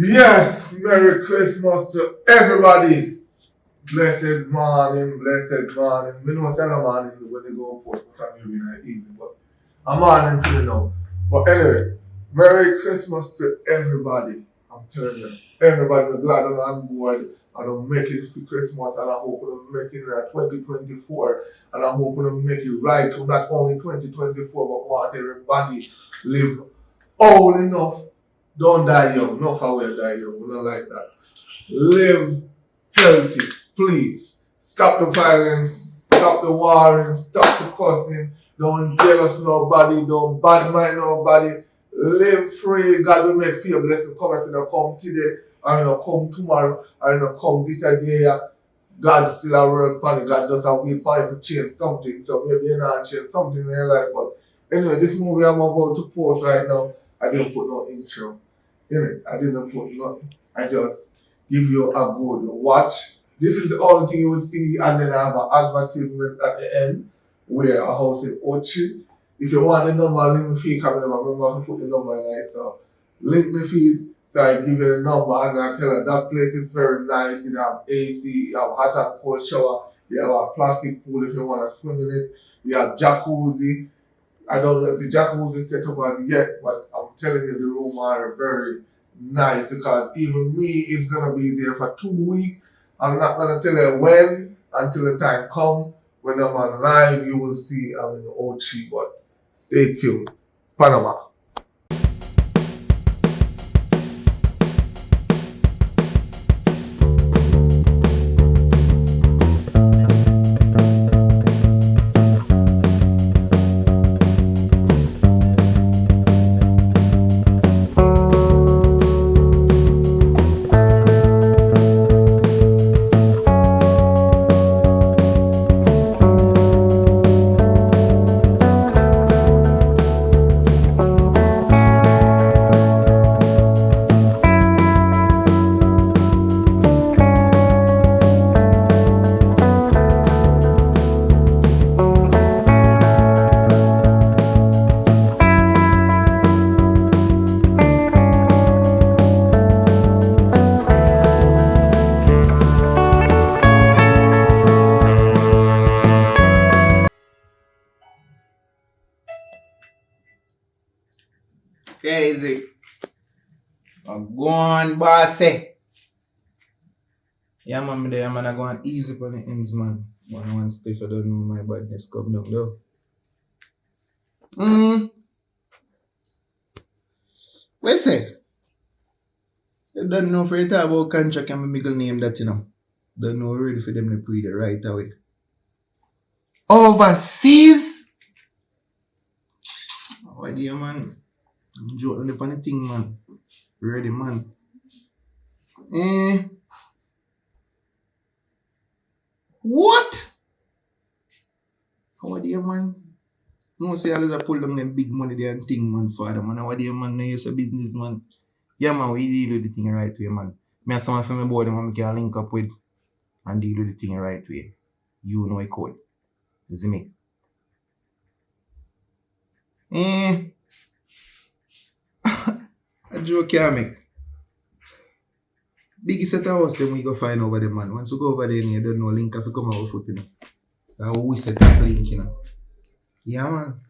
Yes, Merry Christmas to everybody. Blessed morning, blessed morning. We know it's not a morning when they go post for some maybe in the evening, but a morning to know. But anyway, Merry Christmas to everybody. I'm telling you, everybody, we're glad I'm on board and I'm making it for Christmas and I hope I'm making it at 2024 and I hope I'm make it right to not only 2024 but once everybody live old enough, don't die young. No for we die young. We don't like that. Live healthy, please. Stop the violence, stop the warring, stop the cussing. Don't jealous nobody, don't badmine nobody. Live free. God will make for your blessing come if you don't come today, or you don't come tomorrow, or you don't come this day. God still a work for it. God just a wait for you to change something. So maybe you not change something in your life. But anyway, this movie I'm about to post right now, I didn't put no intro in it. I didn't put nothing. I just give you a good watch. This is the only thing you will see, and then I have an advertisement at the end where a house in Ochi. If you want the number, link me feed coming up. Remember to put the number in it. So link me feed. So I give you the number and I tell her that place is very nice. You have AC, you have hot and cold shower, you have a plastic pool if you want to swim in it, you have jacuzzi. I don't know if the jacuzzi set up as yet, but I'm telling you the room are very nice because even me is gonna be there for 2 weeks. I'm not gonna tell you when until the time come. When I'm on live, you will see I'm in the Ochi, but stay tuned. Panama. Crazy. Go on, bossy. Yeah, man, there, man, I go on easy for the ends, man. One step, I don't know my badness come down, though. What you say? You don't know for you talk about contract and my middle name that, you know. Don't know ready for them to pre it right away. Overseas? What do you, man? I'm joking upon the thing, man. Ready, man. What? How do you, man? No say always a pull down them big money there and thing, man, father, man. How do you, man? Now you're a business, man. Yeah, man, we deal with the thing the right way, man. Me and someone from my board, man, we can link up with and deal with the thing the right way. You know it code. You see me? A joke can't make. Big set of house, then we go find over there, man. Once we go over there, you don't know, link if you come out foot, you know. That's we set up link, you know. Yeah, man.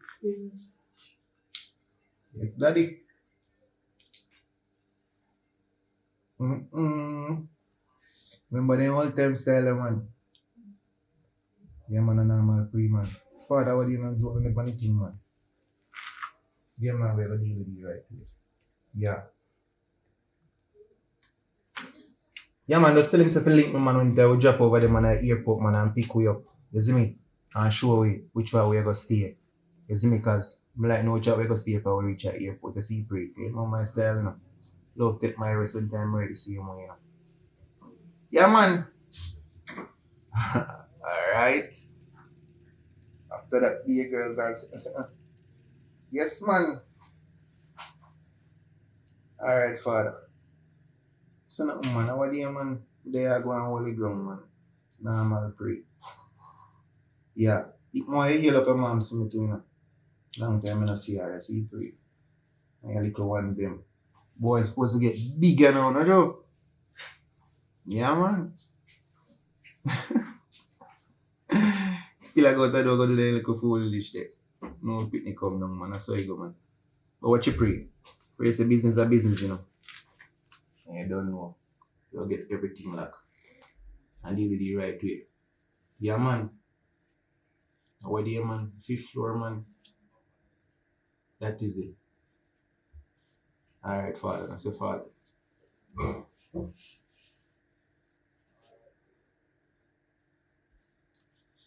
Yes, daddy. Remember them old time style, man. Yeah, man, a normal pre, man. Father, what do you know, joking the funny thing, man? Yeah, man, we have a deal with you right here. Yeah. Yeah, man, just tell him to link me, man, when they will drop over there, man, at the airport, man, and pick we up. You see me? And show we which way we are going to stay. You see me? Because I like no job we going to stay if I reach at the airport. You see, break. You know my style, you know. Love take my rest when time ready, see you, man, you know. Yeah, man. Alright. After that, the girls and yes, man. Alright, father. So, no, man, what do you, man? They are going holy ground, man. Normal pray. Yeah. If more you heal up your mom, me too, you know. Long time I don't see her, I see pray. My little ones, them. Boy, it's supposed to get bigger now, no joke. Yeah, man. Still I go to go do the little foolish there. No picnic come down, man. I saw you go, man. But what you pray? Pray say business a business, you know. And you don't know. You'll get everything like and deal with the right way. Yeah, man. What there, man? 5th floor, man. That is it. Alright, Father. That's the Father.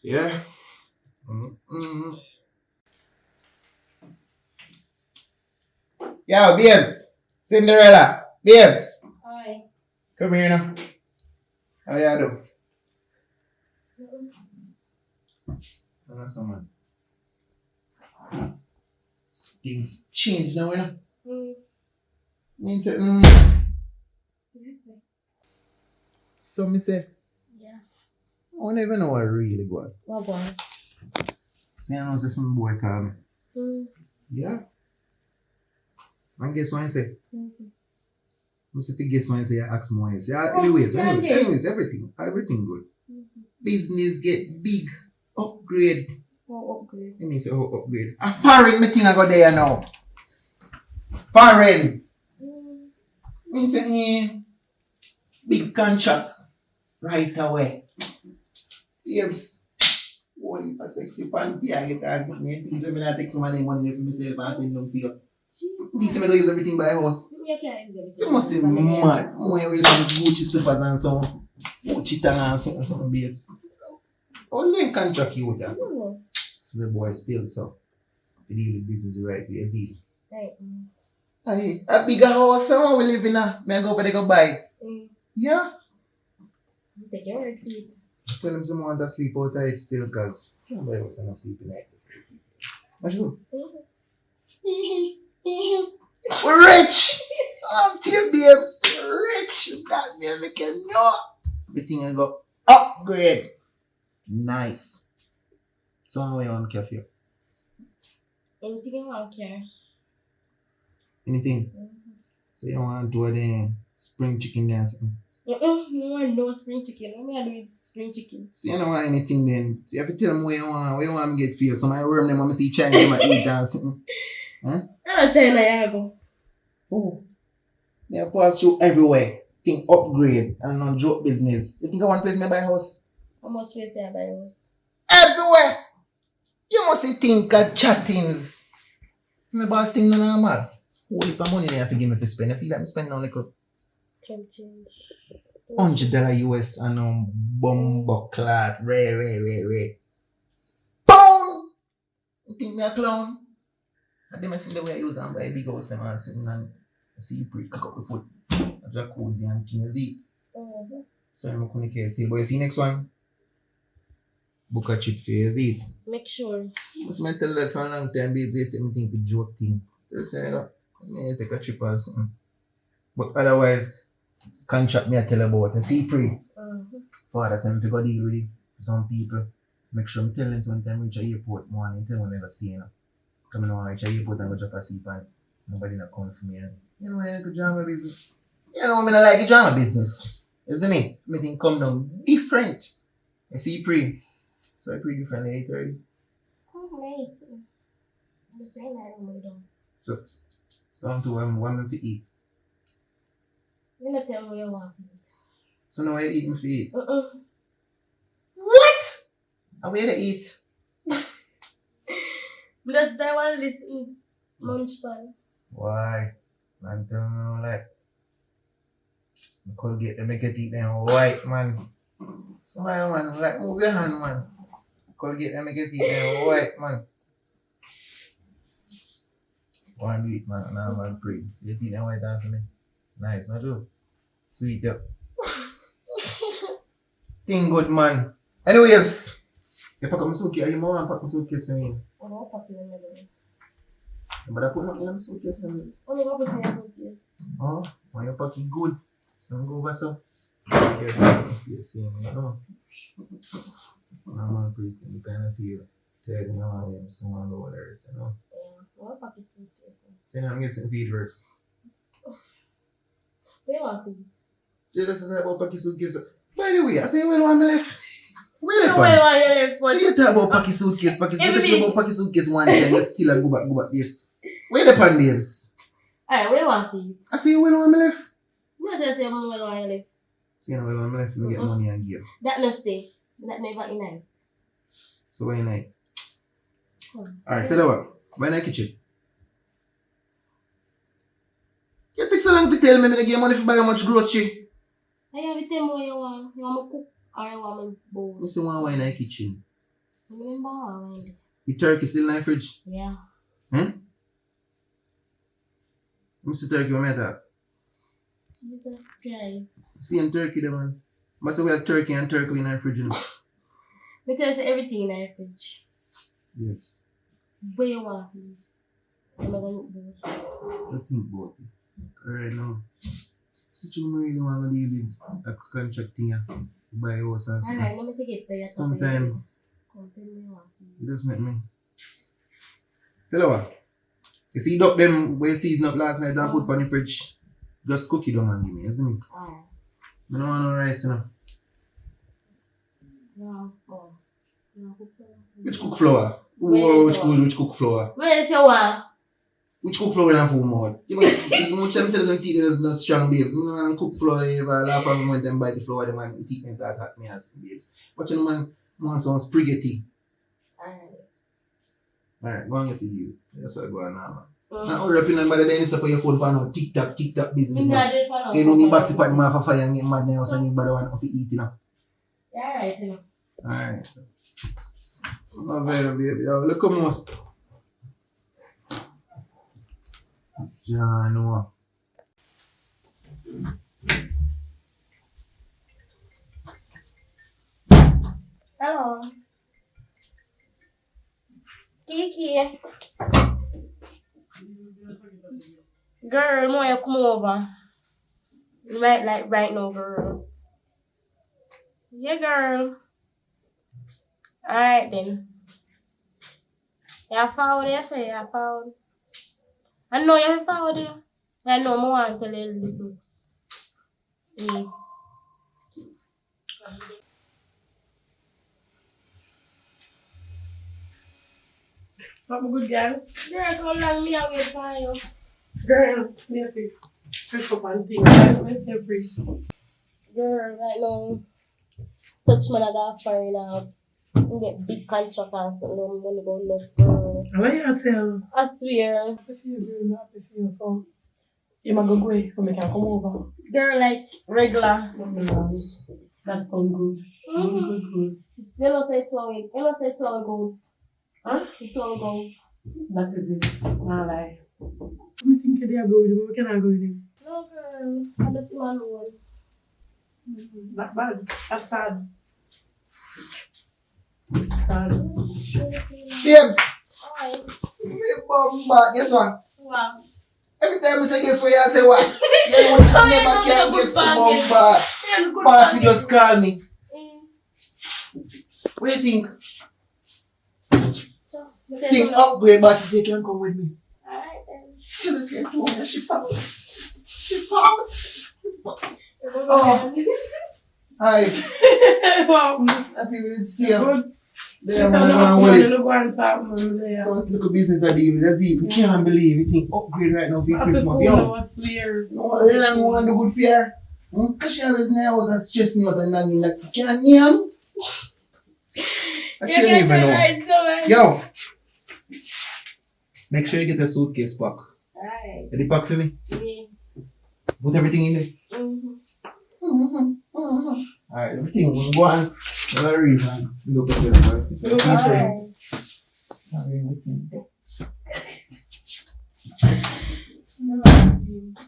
Yeah. Mm-hmm. Yo, babes. Cinderella. Babes. Hi. Come here now. How you do? Someone. Things change now, you know? Means Seriously? so me say, Yeah. I don't even know what really good. What boy? See, I know some boy call me. Yeah. And guess what I say? I say, if you guess what I say, I ask more. Yeah, anyways, everything good. Business get big, upgrade. Oh, upgrade. Let me say, upgrade. A foreign meeting I got there now. Foreign. Me say, big contract right away. Yes. Only for sexy panty, I get as me. These are me not take some money for myself and send them for you. These are me use everything by house. You can't use everything. You must be mad. I wear some Gucci slippers and some Gucci tang and some babes. Only in contract you with that. So the boy still so. If you deal with business the right way, you see. Right. Hey, a bigger house, someone will live in a. May I go over there go buy? Yeah. You take your word for it. Tell him someone to sleep outside still because nobody was gonna sleep in night. That's true. We're rich! I'm team babes. We're rich. You got me making no. Everything I go upgrade. Nice. So how you want cafe? Anything you want, care. Anything? So you want to do the spring chicken dance? No one no spring chicken. Let me do spring chicken. So you don't want anything then. So you have to tell me what you want me get for you. So my worm them want me see Chinese them eat and something. Huh? China, yeah, go. Oh. They pass through everywhere. Think upgrade and non joke business. You think I want place me buy house? How much space you have by house? Everywhere! You must think of chattings. My boss think no normal. What if money they have to give me for spend? I feel like I spend now like a Can change. $100 US and bumbo clad, rare. Pound! You think me a clown? And then I see the way I use and buy a big house them and sitting and I see you pretty cock up the foot. A jacuzzi and things eat. So I'm going to still. But you see next one? Book a chip for you eat. Make sure. Must me tell that for a long time, babes, they take me think with joke thing. They say, I take a chip or something. But otherwise, contract me I tell about a see free. Father send me to go deal with some people. Make sure I tell them sometime reach a airport morning, tell them never stay, you know. Come on, reach a airport and go drop a sleep and nobody not come for me. And, you know, I like drama business. You know, I mean, I like drama business. Isn't it? I think come down different. I see free. So I pretty different at 8:30. Oh, right. That's right, I don't know. So I'm to one to eat. You're not telling me you want to eat. So now I eating for eat. What? And where to eat? Because I want to listen. Munch pan. Why? Man, tell me like. I could get them, make it eat them white, man. Smile, man. Like, move your hand, man. Could get them, make it eat them white, man. One do it, man. And I'm man pray. So you eat them white hand for me. Nice, not true? Sweet, yeah. Thing good, man. Anyways, you pack up my suitcase. You want to pack my suitcase for me? I don't pack it in the middle. But I put nothing in my suitcase, no use. I'm going to put it in the suitcase. Oh, why you pack it good? So I'm go over so. Care for something for you, see, you know. I'm on priest and you kind of feel tired in our way, so I'm going to go there, you know. Yeah, I'm going to pack the suitcase. Then I'm getting some feed first. Where you want to? You just talk about packy suitcase. By the way, I say, well, on my left. Where No, the where pan? you left So foot? you talk about packy suitcase. We Everything. talk about packy suitcase one time, you still and go back this. Where the pan, babes? Alright, where you want to eat? I say, well, on my left. No, just say where you want to left. So you know, well, on my left, me get money and give. That no say. That never in night. So where you night? Come. Alright, tell you what. Where in the kitchen? You take so long to tell me I give money for buy how much grocery. I have to tell me what you want. You want me cook or you want me bowl? I say, one in the kitchen. Remember what? The turkey still in the fridge. Yeah. Mr. Turkey, what matter? Jesus Christ. Same turkey, there, man. But so we have turkey and turkey in our fridge, you know. Me tell you everything in our fridge. Yes. Where you want to eat? I'm not going to bowl. I think about it. Alright now. So you really want to deal with a contract thing, yeah? Buy a house and stuff. Alright, let me take it to you. Sometime Come tell me what. it just make me. Tell you what. You see duck them where you season up last night and put on the fridge. Just cook it down and give me, isn't it? Alright. I don't want no rice, you know. No. Oh. No, cook flour. Which cook flour? Where Oh, is which cook flour? Where is your one? Which cook flour in a full mouth? You know, it's much time tell them teeth is not strong, babes. You know, man, cook flour, if I laugh at me when them bite the flour, the man teeth and start hurt me as babes. But you know, man, want some spaghetti. Alright, go and get the deal. That's what I go on now, man. Now, hurry up in and by the day, you stop on your phone for now. TikTok business now. You know, me back to pat my for fire and get mad now, so you better want to eat, you know. Yeah, alright, you know. Alright. Oh, very baby. Yo, look at most. Yeah, no. Hello. Kiki. Girl, no, you come over. Right now, girl. Yeah, girl. Alright then. You found it, say you found. I know you found it. I know I want to tell you this was. Yeah. I'm a good girl. Girl, come along me and wait for you. Girl, me have to pick up and things. I'm free. Girl, right now, such man I got foreign out. You get big contract and something. I'm gonna go love girl. I like you tell. I swear. Happy for you, girl. I'm happy for you. So, you might go away so we can come over. Girl, like regular. That sounds good. Good. You know say it's all good. Huh? It's all good. That is it. Nah lie. I think they are going with him. Can I go with him? No girl, I just man alone. That's bad. That's sad. Sad. Babes! Alright. Guess what? Wow. Every time I say guess what, I say what? You know what? I never can guess the bomb. Bossy just call me. What do you think? Think upgrade, bossy say can come with me. Alright then. Tell us you want to ship out. Oh. Hi. Wow. Happy with see you. Good. There, man. Look one time, man. There. So look at business I deal with. That's it. We can't believe we think upgrade right now for Christmas. Yo. No, Long one do good fear. Because she always now was stressing out and nagging like, can you? I can't even know. Yo. Make sure you get a suitcase pack. Alright. Get the pack for me. Yeah. Put everything in there. Alright, everything will go on. No reason. We go to Alright.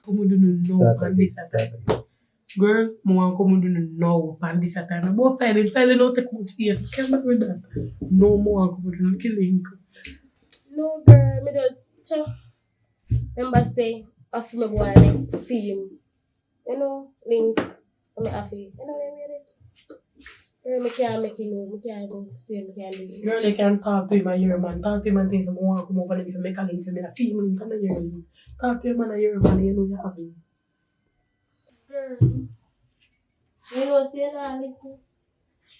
Come do no pandisa. Girl, I want come do no pandisa time. Both silent not take much years. Come back with that. No more come do killing. No girl, me just remember say after me boy like film. You know, link. I'm happy. You know what I mean? Girl, I can't make you know. I can't go see I can't leave. Girl, you can talk to him and your man. Talk to him and think I want to come over there to make a link for me. A film link and a year link. Talk to him and a year man, you know you're happy. Girl. You know, say now, listen.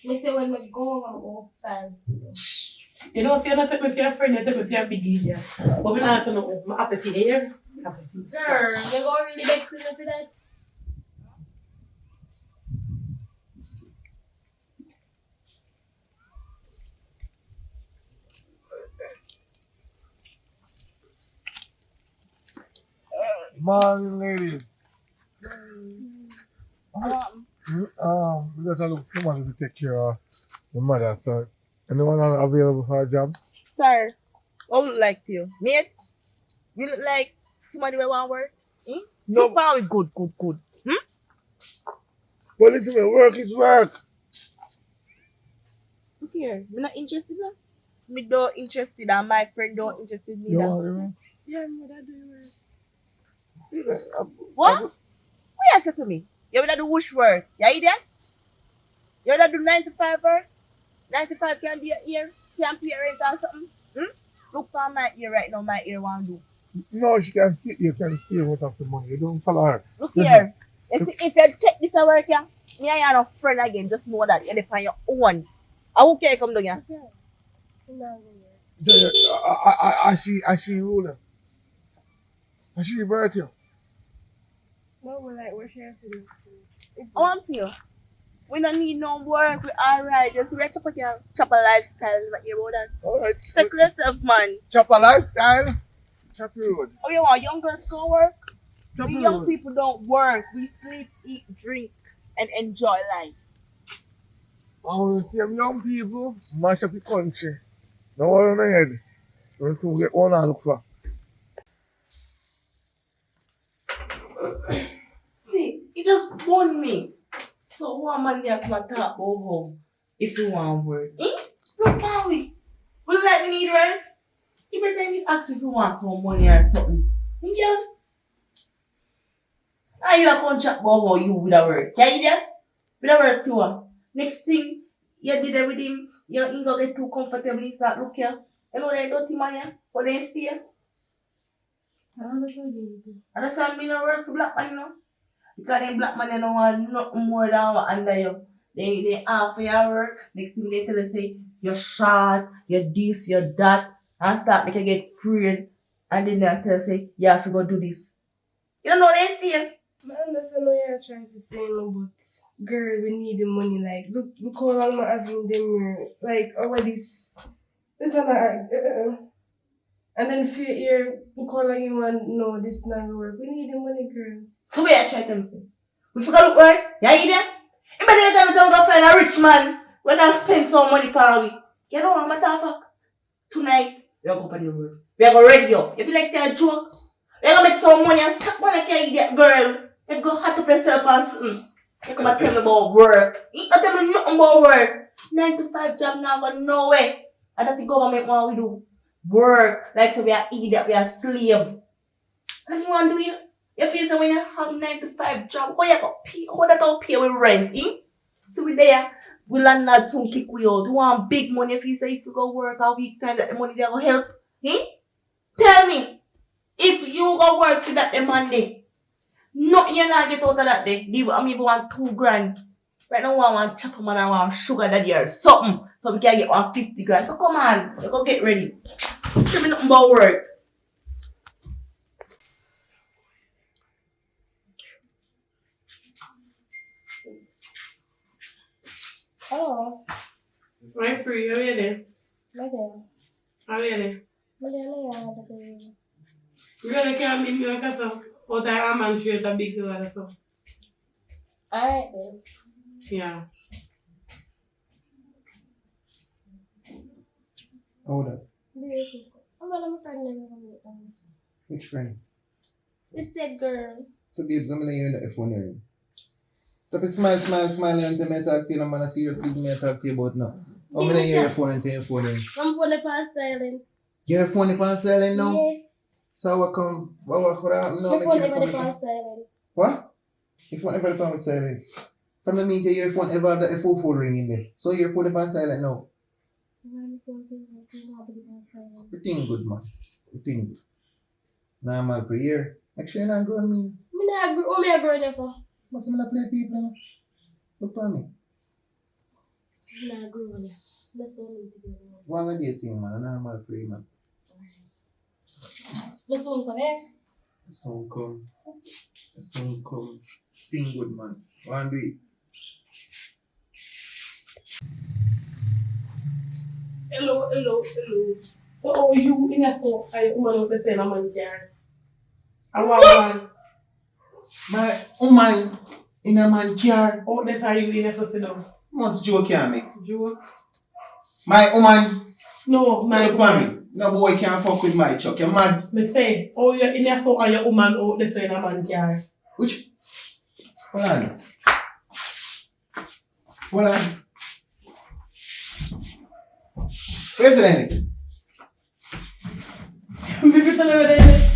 Me say when me go, I'm going to find you. You know, if you're not taking me for your friend, you take me for your big idiot. But me not say nothing. I'm happy for you. Happy for you. Girl, you go really vexing me for that? Morning, ladies. We got to look for somebody to take care of the mother, so anyone available for a job? Sir, what look like to you? Mate, you look like somebody who want work? Hmm? No. You probably good. But listen, man, work is work. Look here, me not interested now. Me don't interested and my friend don't interested You neither. want to Yeah, me that do work. see that? What? What you say to me? You will do whoosh work. You idiot? You will do 9 to 5 work? 9 to 5 can be your ear? Can pay rent or something? Look for my ear right now, my ear want to do. No, she can see you can see what of the money. You don't follow her. Look Listen. here. You see, if you take this a work here, me and you are no friend again. Just know that you're on your own. I who care come down here? So, I she ruler. I she birth you. No, we're like, we're sharing for you. I want you. We don't need no work. We alright. Just we chop a lifestyle. But you know that. All right. Settle yourself, man. Chop a lifestyle. Chop your road. Oh, you want young girls to go work? Chop We your young road. people don't work. We sleep, eat, drink, and enjoy life. I want to see them young people mash up the country. No one on the head. We're going to get one and look for. See, you just warned me. So one man there come and talk about home if you want work. Look how we look like we need work. You better need ask if you want some money or something. Yeah. Are you a contract about how you would have work? Yeah, idiot? With a work for what? Next thing you did it with him, you ain't gonna get too comfortable and start look here. You know that dirty man here, but they stay. And that's why I mean I work for black man, you know. Because them black man, they don't want nothing more than what under you. They offer your work. Next thing they tell you, say, you're short, you're this, you're that. And start make you get afraid. And then they tell you, say, you have to go do this. You don't know they stay. I understand what you're trying to say, no, but girl, we need the money. Like, look how long I'm having them, like, over this and that. And then if you're here, look how long you want, no, this not gonna work. We need the money, girl. So we are trying to say, we forgot look right? Yeah, you there? You better tell me say we gonna find a rich man when I spend some money per week. You know what matter of fact? Tonight, we are going to the road. We are going to ready up. If you like to say a joke, we are going to make some money and stop money like you idiot girl. If you go hot up yourself and something, you come and tell me about work. You don't tell me nothing about work. 9 to 5 job now go nowhere. And that the government want we do. Work. Like so we are idiot, we are slave. What you want to do here? You feel so when you have 9 to 5 job, how you go pay? How that all pay with rent, eh? So we there, we landlord soon kick we out. We want big money if you say if you go work a week time that the money there go help, eh? Tell me, if you go work for that the Monday, nothing you not get out of that day. I mean, want 2 grand. Right now, I want chopper man and want sugar daddy or something. So we can get 150 grand. So come on, you go get ready. Tell me nothing about work. Oh, My free, how are you there? my dear. How are you there? My dear, no, yeah, You really can't meet me like so. Out I am and straight a big girl or so. alright then. Yeah. Hold up. I'm gonna friend never. Which friend? This said girl. So babes, I'm gonna hear that phone ring. Stop it, smile until I talk to you. I'm gonna serious business I talk to you about now. I'm gonna hear your phone until your phone ring. I'm phone upon silent. Your phone upon silent now? Yeah. So what happened now? My phone Make your never phone upon silent. What? Your phone ever upon silent? From the media, your phone ever have the phone ring in there. So your phone upon silent now? My phone never upon silent. Everything good, man. Everything good. Normal per year. Actually, you're not growing me. Me not grow. Me a grown up for. Must have play people, you know. Look for me. Nah, grow on ya. Let's go meet the girl. Go on a date thing, man. A normal free, man. Let's go come here. The sun come. The sun come. Thing good, man. Go and do it. Hello. So, oh, you in a phone, I woman of the same man here. What? My woman in a man car. Oh, that's how you in a phone. Must joke here, me. Joke? My woman. No, my Look for me. No boy can't fuck with my chuck. You mad? Me say, oh, you're in a phone and your woman out the same man here. Which? Hold on. Hold on. Where's it in? Maybe tell me there.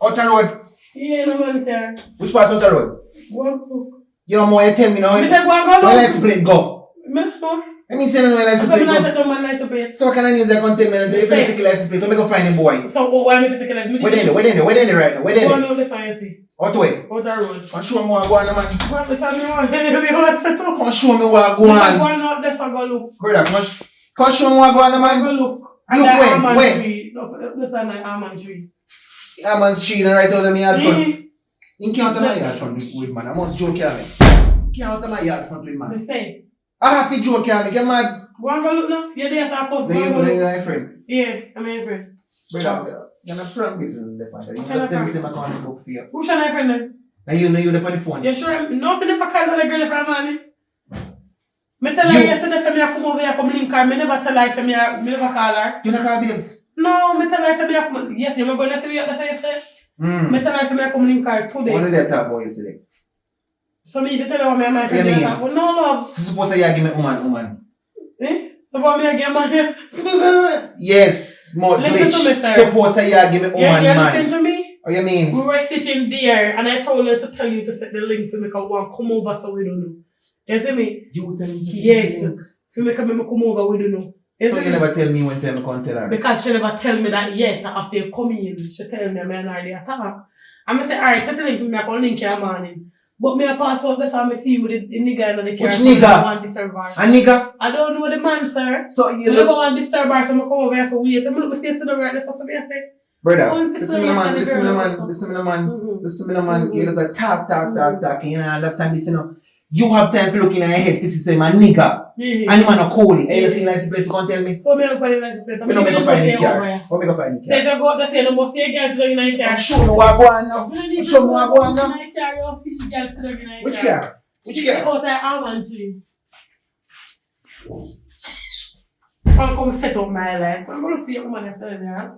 Outer road. Yeah, no man here. Which part of the road? One cook. You more you tell me now. Me say go and go. When I split go. Me no. I mean say no when I So split me not go. take no man license plate. So what kind of news I can tell me that if I take a license plate, I'm going to find a boy. So oh, why me to take a license? Where they right now? Where they right now? Where Go they? on the science. Out way. Outer road. Come show me what go on, man. Go on the science. Me want to talk. Come show me what go Go on. out there for go look. Brother, come show me what go on, Go man. look. And Look the where? almond Where? tree. Look, this is my almond tree. I'm on street and right out of my yard front. Me You can't out of my yard front with man. I must joke here, man. You can't out of my yard front with man. say. I have to joke here, man. Get mad. Go and go look now. You're there for a course. Go Then and go you're look. my friend. Yeah, I'm my friend. Brother, you're not from business in the father. You just tell me say my comic book for you. Who's my friend then? And you know you're the phone. You sure? No, but if I can't let girl from money. Me tell her yesterday for me I come over here, come link her. Me never tell her for me never call her. You not call babes? No, me tell her for me I come. Yes, you remember when I say we at the same yesterday? Me tell her for me I come link her today. One of them talk about yesterday. So me if you tell her what me and my friend You mean? talk about, no love. So suppose I give me woman. Eh? About me again, man. Yes, more Listen glitch. to me, sir. Suppose I give me woman, Yeah, you man. listen to me? What you mean? We were sitting there and I told her to tell you to set the link for me because we want to come over so we don't know. You see me? You tell him to Yes. For me come over we don't know. You So see you me? never tell me when time I come tell her. Because she never tell me that yet. That after you come in, she tell me I'm an early attack. I'm say, alright, set the link for me, I can link you morning. But me a pass out this and I see with the nigga in the car. Which nigga? I want to disturb her. A nigga? I don't know the man, sir. So you You never look... want to disturb her, so I come over here for wait. I'm not going to say right there, so I say, Brother, Oh, listen to the man, listen to the man, Mhm. listen to the man, Mhm. listen to the man. You just like talk, you know, understand this, you know. You have time to look in your head, this is my nigga. Yeah. And the man a call it. And you see nice plate, you can't tell me. So me look at the license plate. You know, make a find the car. What make a find the So if car? you go up the same, you must see a girl sitting in the car. Show me what go on now. You don't need to Show me go what go on in now. the car, you see a girl sitting in the Which car? Which car? Out there, almond tree. I'll come set up my life. I'm going to see your woman yesterday, yeah?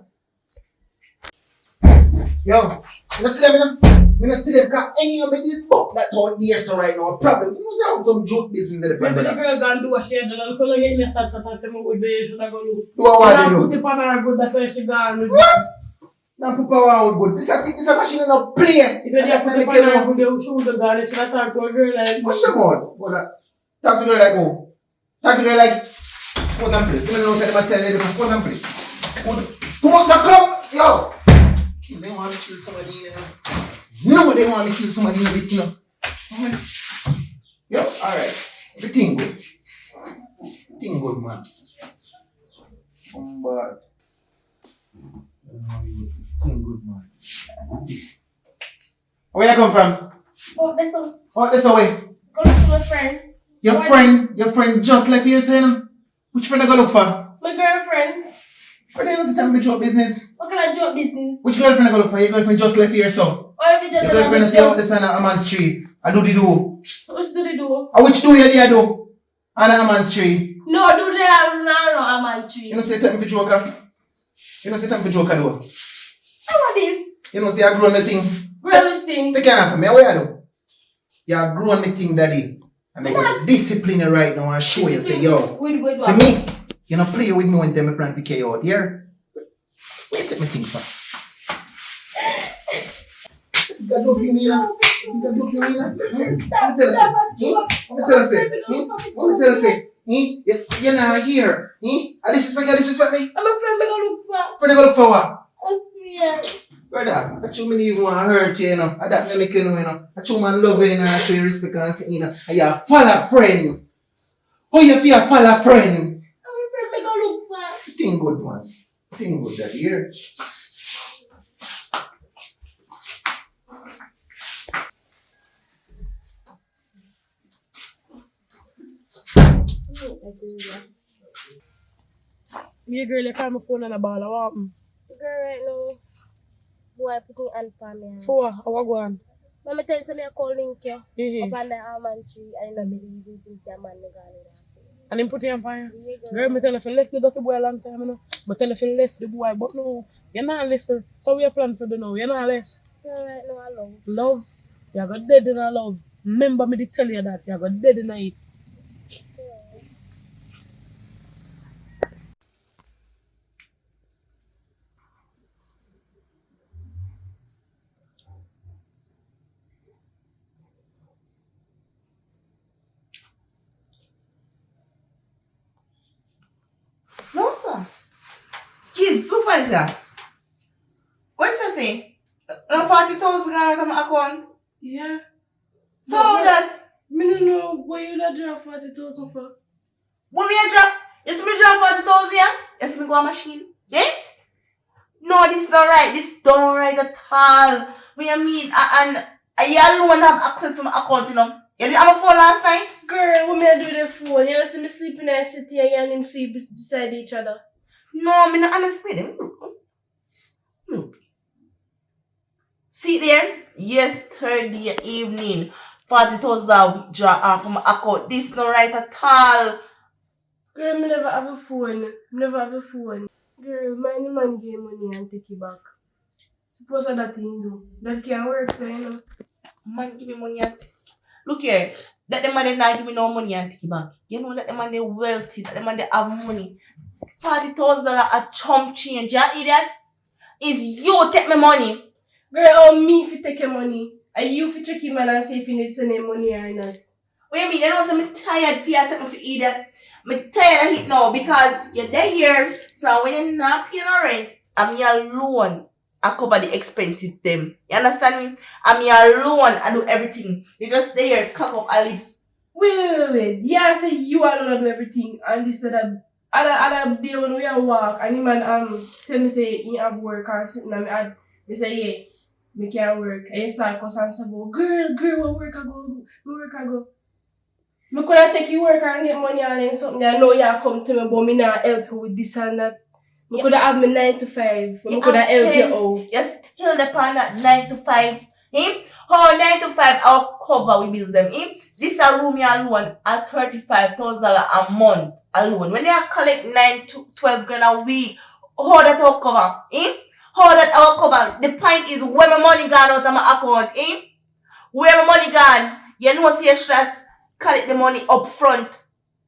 Yo, you know see them, you know? You know see them, because any of me did fuck that out there so right now. Problems. You know see some joke business in the Maybe the brother. girl gonna do what she had done. Look how you get such a time to would be, should I go look. Do what they Put do. it on her good, that's why she gone. What? Now put power out good. This a machine no play. If you didn't put it on her good, she would have gone. She would have talked to a girl like, What's your mouth? Talk to her like who? Talk to her like hold on please. Let me know say they must tell you hold on please. Too much to come, yo. They want me to kill somebody in there. No, they want me to kill somebody in this, you know. Yo, alright. Everything good. Everything good, man. But everything good, man. Where you come from? Oh, that's all. Oh, this away. Go look for my friend. Your friend just left here saying, which friend I go look for? My girlfriend. What the hell is the time your business? What can I do business? Which girlfriend I go look for? Your girlfriend just left here, so. Or if you just Your girlfriend is here on this on a man's street. I do the do. What do they do? Which do you there do? On a man's street. No, do they have no almond tree? You know say time for joker? You know say time for joker though? What is? You know say I grown the thing. Girlish thing. Take care of me. What you do? You grown the thing daddy. And I got discipline you right now and show you say yo. With See me? You know play with me when them plan to carry out here. Wait, let me think for. You got joke with me now? You got joke with me now? Stop, What stop, me tell you say? You're not here. And this is what me? I'm a friend, I'm gonna look for. Friend, I go look for what? I swear. Brother, I show me even want to hurt you, you know. I that make you know, you know. I show man love you, you know. I show you respect and say, you know. And you're a follow friend. How you feel a follow friend? I'm afraid me go look for. Think good, man. Think good that here. Me girl, you call my phone on the ball. What happened? Girl, right now, boy, put me hand for me. For what? How go on? Mama tell me I call link you Mm-hmm. up on the almond tree and I don't believe it since a man me gone with us. And him put you on fire? Yeah, Girl, me tell you, if you left the dirty boy a long time, you know. Me tell you, if you left the boy, but no, you're not listen. So we are planning to do now. You're not left. Girl, right now, I love. Love, you got dead in a love. Remember me to tell you that. You got dead in it. No, sir. Kids, look what is that? What's that say? No 40,000 out of my account. Yeah. So that Me don't know where you that drop 40,000 for. when me a drop, yes me drop 40,000, yeah? Yes me go a machine. Yeah? No, this is not right. This is not right at all. What you mean? And you alone have access to my account, you know. You didn't have a phone last night? Girl, what me I do the phone? You know, see me sleeping in the city and you and him sleep beside each other. No, me not understand. See there? Yesterday evening, 40,000 withdraw off from my account. This is not right at all. Girl, me never have a phone. Never have a phone. Girl, my man gave money and take it back. Suppose that thing do. That can't work, so you know. Man, give me money and look here. That the man they not give me no money and take it back. You know that the man they wealthy, that the man they have money. $40,000 a chump change, you idiot? Is you take my money? Girl, oh me if you take your money. Are you if you check him and see if you need to send him money or not? What you mean? You know so I'm tired for you to take me for idiot. I'm tired of it now because you're there here from when you're not paying no rent. I'm your loan. I cover the expenses them. You understand me? I'm your loan. I do everything. You just there, cock up and leave. Wait. Yeah, I say you alone do everything and this that other day when we are walk and the man tell me say he have work and sitting and me say yeah, me can't work. And he start cuss and say, girl, what work I go? Me coulda take you work and get money and then something. I know you come to me, but me not help you with this and that. Me coulda have me 9 to 5. Me coulda help you out. You still depend that 9 to 5. How 9 to 5 I'll cover we bills them. This a room you alone at $35,000 a month alone. When you collect 9 to 12 grand a week, how that I'll cover? How that I'll cover? The point is where my money gone out of my account. Where my money gone? You know see your shots collect the money up front.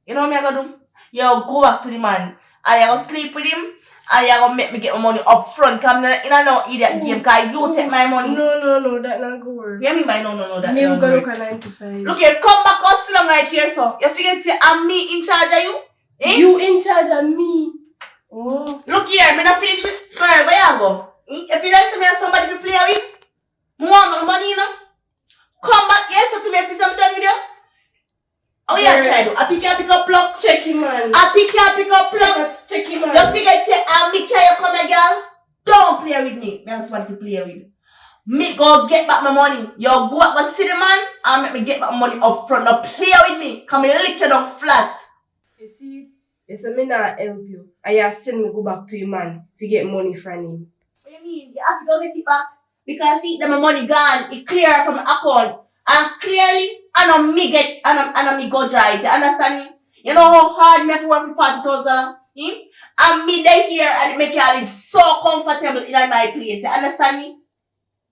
You know what I gonna do? You go back to the man. I go sleep with him. I gonna make me get my money up front. I'm not in a no idiot game because you take my money. No, that not go work. What you mean by no, that Me not go work? look at 9 to 5. Look here, come back or sit down right here, so. You figure say I'm me in charge of you? You in charge of me. Oh. Look here, me not finish with girl, where you go? If you like to me have somebody to play with, me want my money, you know? Come back here, so to me if it's I'm done with you. Oh yeah, try to. I pick up plug. Check him, man. I pick up plug. Check him, man. You figure say I'm me can you come here, girl? Don't play with me. Me have somebody to play with. Me go get back my money. You go back go see the man and make me get back my money up front. Now play with me. Come and lick you down flat. You see, it's a me not help you. And you send me go back to your man to get money from him. What you mean? You have to go get it back. Because see that my money gone. It clear from my account. And clearly, I know me get, I know me go dry. You understand me? You know how hard me have to work for $40,000? And me there here and it make you live so comfortable in my place. You understand me?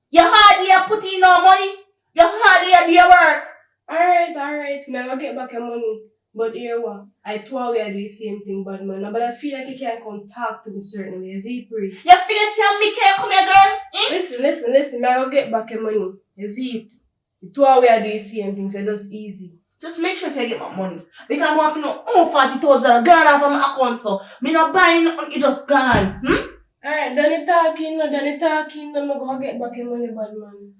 You hardly are putting no money. You hardly are do your work. Alright. Me go get back your money. But here what? I told we do the same thing, bad man. But I feel like you can't come talk to me certain ways. You pray. You figure tell me can you come here, girl? Listen. Me go get back your money. You see it? The two of we do the same thing, so that's easy. Just make sure you get my money. Because I want to know, $40,000 gone off from my account, so me not buying nothing, it just gone. Alright, done it talking, no, done it talking, then I'm gonna get back in money, bad man.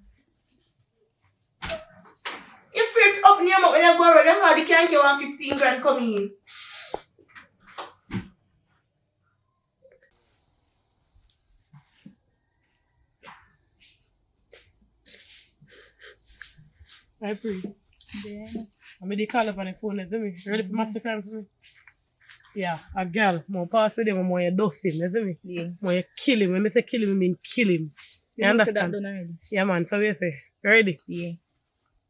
If you open your mouth when I go around, then how they can't get 115 grand coming in? I pray. Yeah. I mean, they call up on the phone, isn't me? Ready for master crime for me? Yeah, a girl. More pass with them, more you dust him, isn't me? Yeah. More you kill him. When I say kill him, I mean kill him. You understand? That done already. Yeah, man. So you say, ready? Yeah.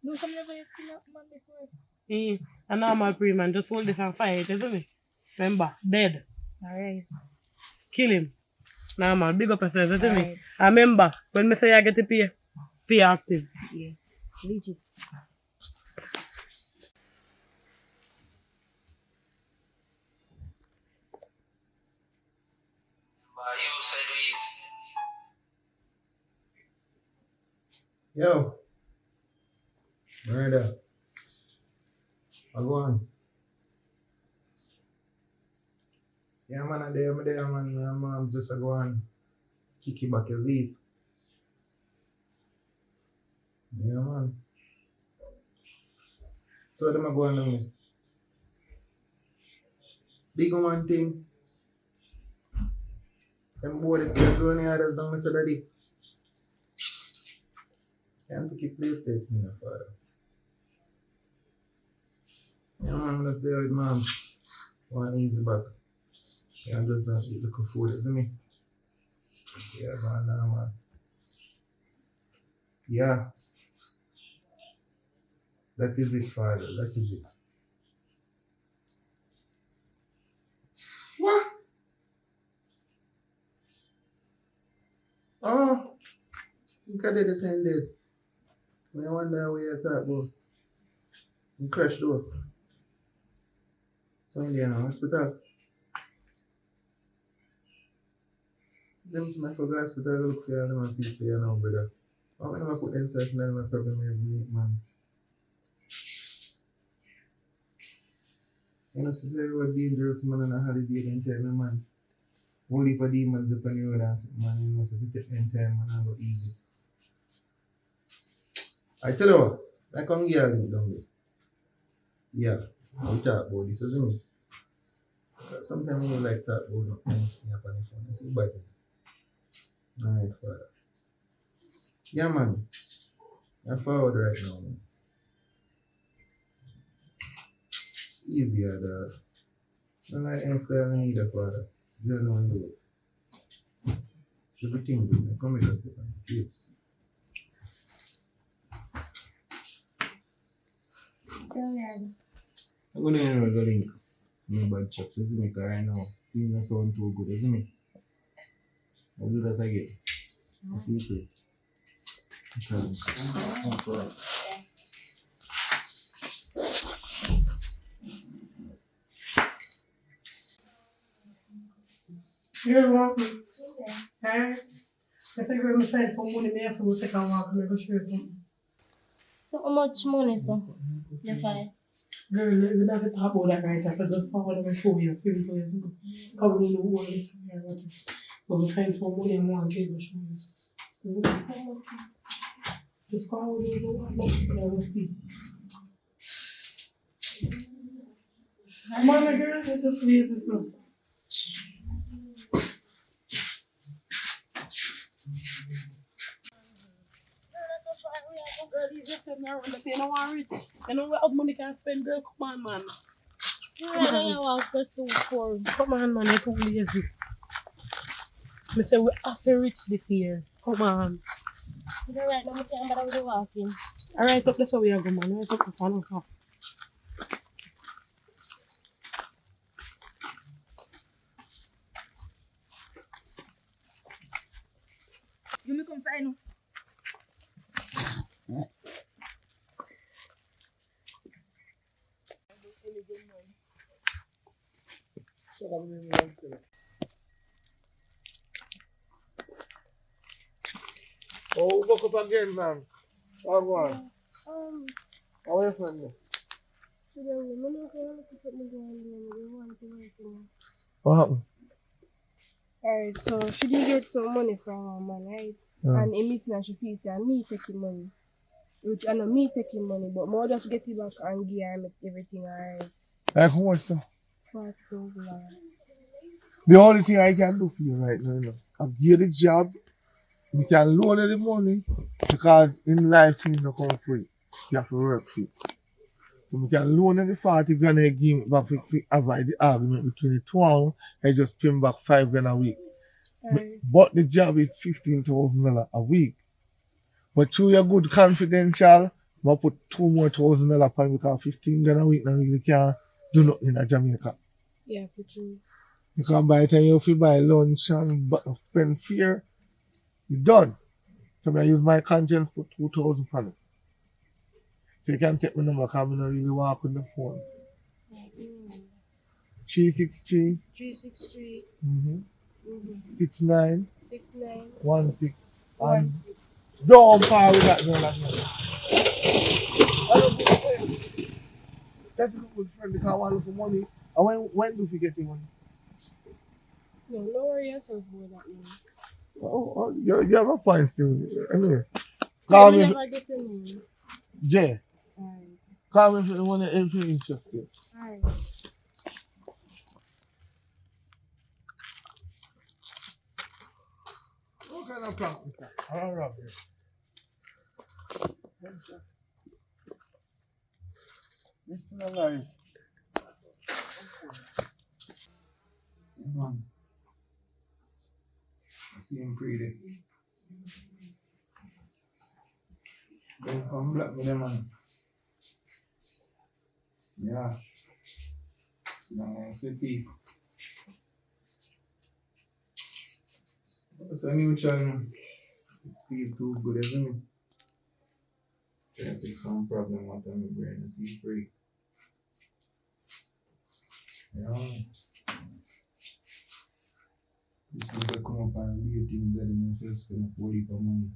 No, some never kill that man before. A normal pre man, just hold this and fire it, isn't it? Remember, dead. Alright. Kill him. Normal, big up yourself, isn't Alright. it? And remember, when I say I get to pay active. Yeah. Legit. Yo. Murder. I go on. Yeah, man, I'm there, man. My mom's just go on. Kick you back your seat. Yeah, man. So, them go on to me. Big man thing. Them boys still doing the others down, Mr. Daddy. Can't keep plate, me, father. Yeah, man, let's do it, man. One easy back. Yeah, just don't eat the food, isn't me? Yeah, man, nah, man. Yeah. That is it, father. That is it. What? Oh, you can do the same day. I wonder where you thought about. You crashed door. So in the hospital. Them see my for the hospital, look for you and people you know, brother. How many I put themselves in my problem every week, man? You know, since everyone dangerous, man, on a holiday, then tell me, man. Only for demons depend on you and man, you know, so if you take them time, man, I go easy. I tell you what, I come here down there. Yeah, we talk about this, isn't it? Sometimes you like talk about no things in your phone. I see badness. Alright, father. Yeah, man. I'm forward right now, man. It's easier, dog. It's not like any style I need a father. You don't know how to do it. Everything good. Come with us, Stefan. Yes. I'm going to end with the link. No bad chops, isn't it? Right now, things don't sound too good, isn't it? I'll do that again. I'll see you too. Okay. You're welcome. Alright. I think we're going to find some money there for we take a walk and we go straight home. So much money, so you're fine. Girl, we never talk about that right after just forward and show you, see what you cover in the wall. But we find some money and one kid will show you. Just forward in the wall, and we'll see. Come on, girl, let's just leave this now. Girl, you just said now, let's say no one rich. You know what money can spend, girl, come on, man. I don't want to go too poor. Come on, man, you're too lazy. I say we have to reach this year. Come on. You're right, I'm going to walking. Alright, up, let's go, we are going, man. Let's go. You me come find. Oh, woke up again, man. Oh, go on. How are you feeling? What happened? Alright, so she did get some money from her man, right? And he missing and she feels and me taking money. Which I know me taking money, but more just get it back and give her make everything alright. Like how much so? $40,000. The only thing I can do for you right now, I've given you the job. You can loan her the money because in life things don't come free. You have to work for it. So we can loan her the 40 grand and give it back to avoid the argument between the two of them. I just pay him back 5 grand a week. Alright. But the job is $15,000 a week. But through your good confidential, I put $2 more thousand on because 15 grand a week now you can't do nothing in Jamaica. Yeah, for true. Because by the time you feel buy lunch and spend fare, you're done. So I use my conscience put 2,000 on it. So you can take my number because I don't really walk on the phone. 363 363 69 69 16 and 16. don't power with that girl again. That's a good friend because I want to look for money. And when do you get the money? No worry yourself about that money. Oh, you have a point still. Anyway. Yeah, Call me me, never get the name. Jay. Alright. Call me if you want if you're interested. Alright. What kind of practice that? I don't know. This is not life. Man. I see him pretty. Then come black with them, man. Yeah. It's nice with people. It's a new channel. Feel too good, isn't it? Can I fix some problem out of my brain and see free? Yeah. This is a come up and be a thing that in the first spend a whole heap of money.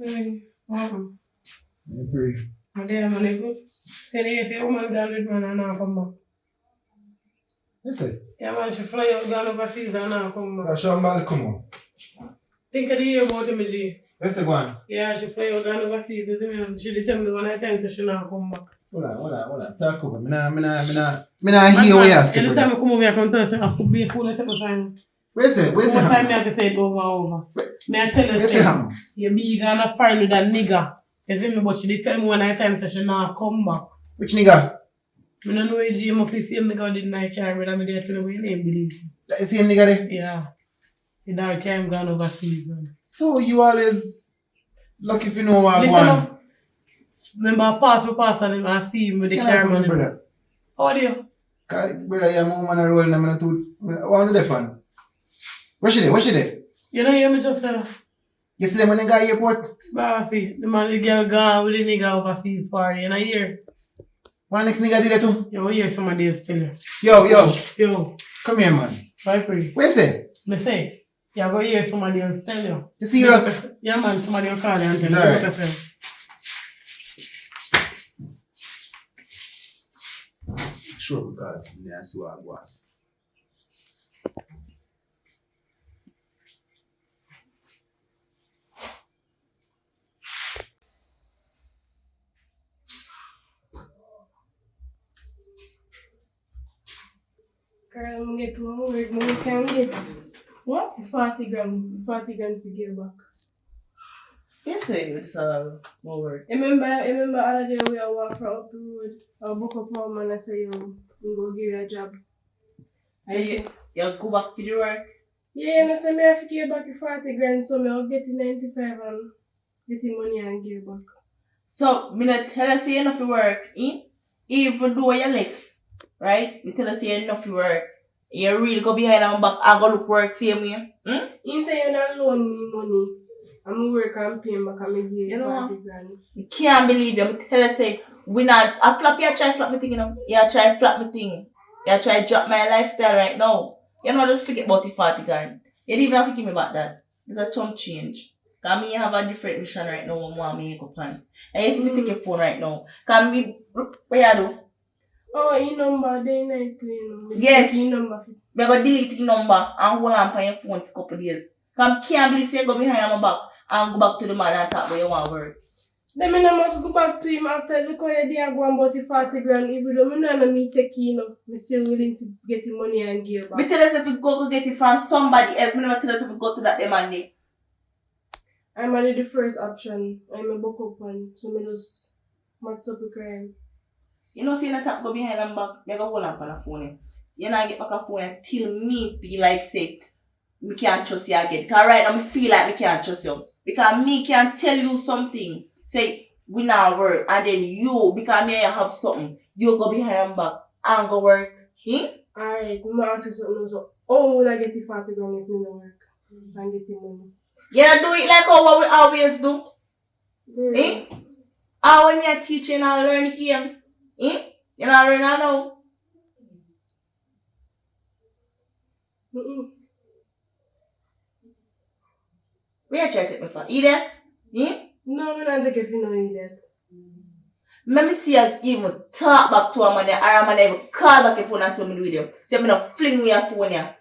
I pray. Madam, man, good. Say you woman gone with man and now come back. Yes, sir. Yeah, man, she fly out, gone overseas and now come back. Show me come on. Think of the year about him, G. Yes, sir, go on. Yeah, she fly out, gone overseas. She did tell me when I time so she now come back. Hold on. Talk over. Me nah hear what you say, Every time I brother. come over here, I come tell her, say, I could be a fool, I take my time. Where's it? One time I have to say it over and over. Me I tell her, Where's say, it? you be gonna find with that nigga. You see me, but she did tell me when I time so she now come back. Which nigga? I don't know if you must be same nigga who did night carry, but I'm there to know what your name believe. That the same nigga there? Yeah. The dark time gone overseas. So you always lucky if you know what I Listen want. up. Remember I pass and I see him with the Can I camera. from you, brother? How are you? Cause brother, you're my woman and roll and I'm not too. What on the fan? Where she there? You know hear me just there? You see them when they got airport? But I see, the man, the girl gone with the nigga overseas party. You know hear? One next nigga did that too? You hear somebody else tell you. Yo. Come here, man. Bye pray. Where's it? Me say, you go hear somebody else tell you. You serious? Yeah man, somebody will call you and tell you. Alright. What's up, Sure, because that's what I want. Girl, I'm get to my work, I can get What? 40 grand to give back. Yes, sir, it's more work. Remember other day we walk from up the road, I book up my man and say, yo, I'm going to give you a job. So you go back to the work? Yeah, I say me have to give back the 40 grand, so I'll get the 95 and get the money and give back. So, me not tell us you enough to work, even though you left, right? Me tell us you enough to work. You really go behind my back, I go look work same way. You say you not loan me money. I'm work and pay back and me give You you know 40 grand. You can't believe you. Me tell us say, we not, I flap, you try flap me thing, you know. You try flap me thing. You try drop my lifestyle right now. You know, just forget about the 40 grand. You don't even have to give me back that. There's a chunk change. Cause me have a different mission right now. I want me make up on. And you see me take your phone right now. Cause me, look, what you do? Oh, your number, they night clean. Yes. Your number. Me go delete the number and hold on on your phone for a couple days. Come can't believe say you go behind my back and go back to the man and talk about you want work. Then I must go back to him after because you are going about the 40 grand. Even though I don't me take I'm still willing to get the money and give back. Me tell us if you go get it from somebody else. Me never tell us if you go to that demand day. I'm only the first option. I'm a book up one. So I just match up the crime. You know, see you not go behind and back. Me go hold on the phone. You not get back a phone until me feel like say me can't trust you again. Because right now me feel like me can't trust you. Because me can tell you something. Say we not work and then you because me have something. You go behind and back and go work. Alright, I'm ask you something. So how will I get the 40 grand if me no work? And get the money. You not do it like how we always do. Girl. How when you're teaching and learn the game. You not learn now. Where you try to take me for? You there? No, I'm not taking if you know you that. Let me see you even talk back to a man or a man even call back your phone and show me with you. So I'm not fling me a phone here.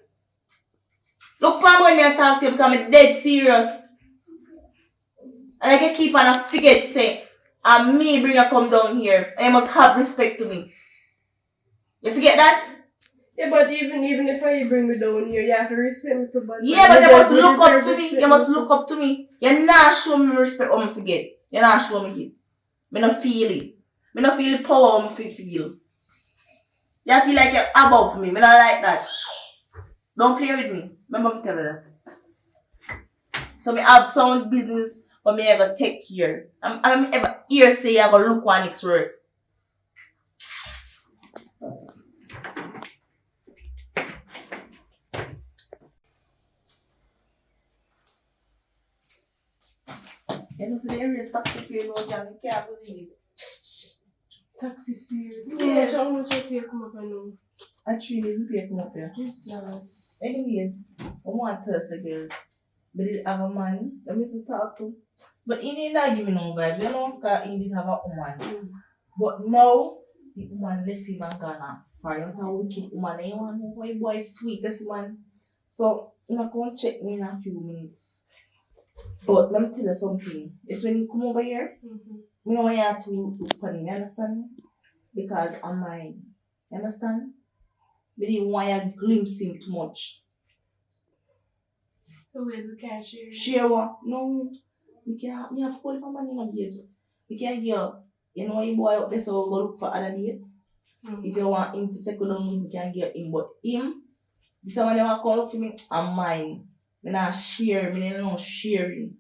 Look for when you talk to you because I'm dead serious. And I can keep on a forget say, and me bring you come down here. And you must have respect to me. You forget that? Yeah, but even if I bring me down here, you have to respect me too. But Yeah, but you must look up to me. You must look up to me. You're not showing me respect or me forget. You're not showing me it. Me not feel it. Me not feel the power or me feel. You feel like you're above me. Me not like that. Don't play with me. Remember me tell you that. So me have sound business, but me I gotta take care. I'm ever here say I gotta look one next word. You know, so the area's taxi fare knows you can't believe it. Taxi fare. Yeah. How much I pay come up and know? Actually, you pay come up here. Jesus. Anyways, I want to tell us a girl. But he have a man that we used to talk to. But he did not give me no vibes, you know, because he did have a woman. But now, the woman left him and gone and find a wicked woman. And you want to know why boy is sweet, this man. So, I'm going to check me in a few minutes. But let me tell you something. It's when you come over here, I don't want you to look for him, you understand? Because I'm mine. You understand? But you want you to glimpse him too much. So wait, we can't share. Share what? No. We can't. We have to call for money in a babes. We can't get, you know, your boy up there, so we'll go look for other dates. If you want him to second on me, we can get him. But him, this one never call up for me, I'm mine. I not share, I don't sharing.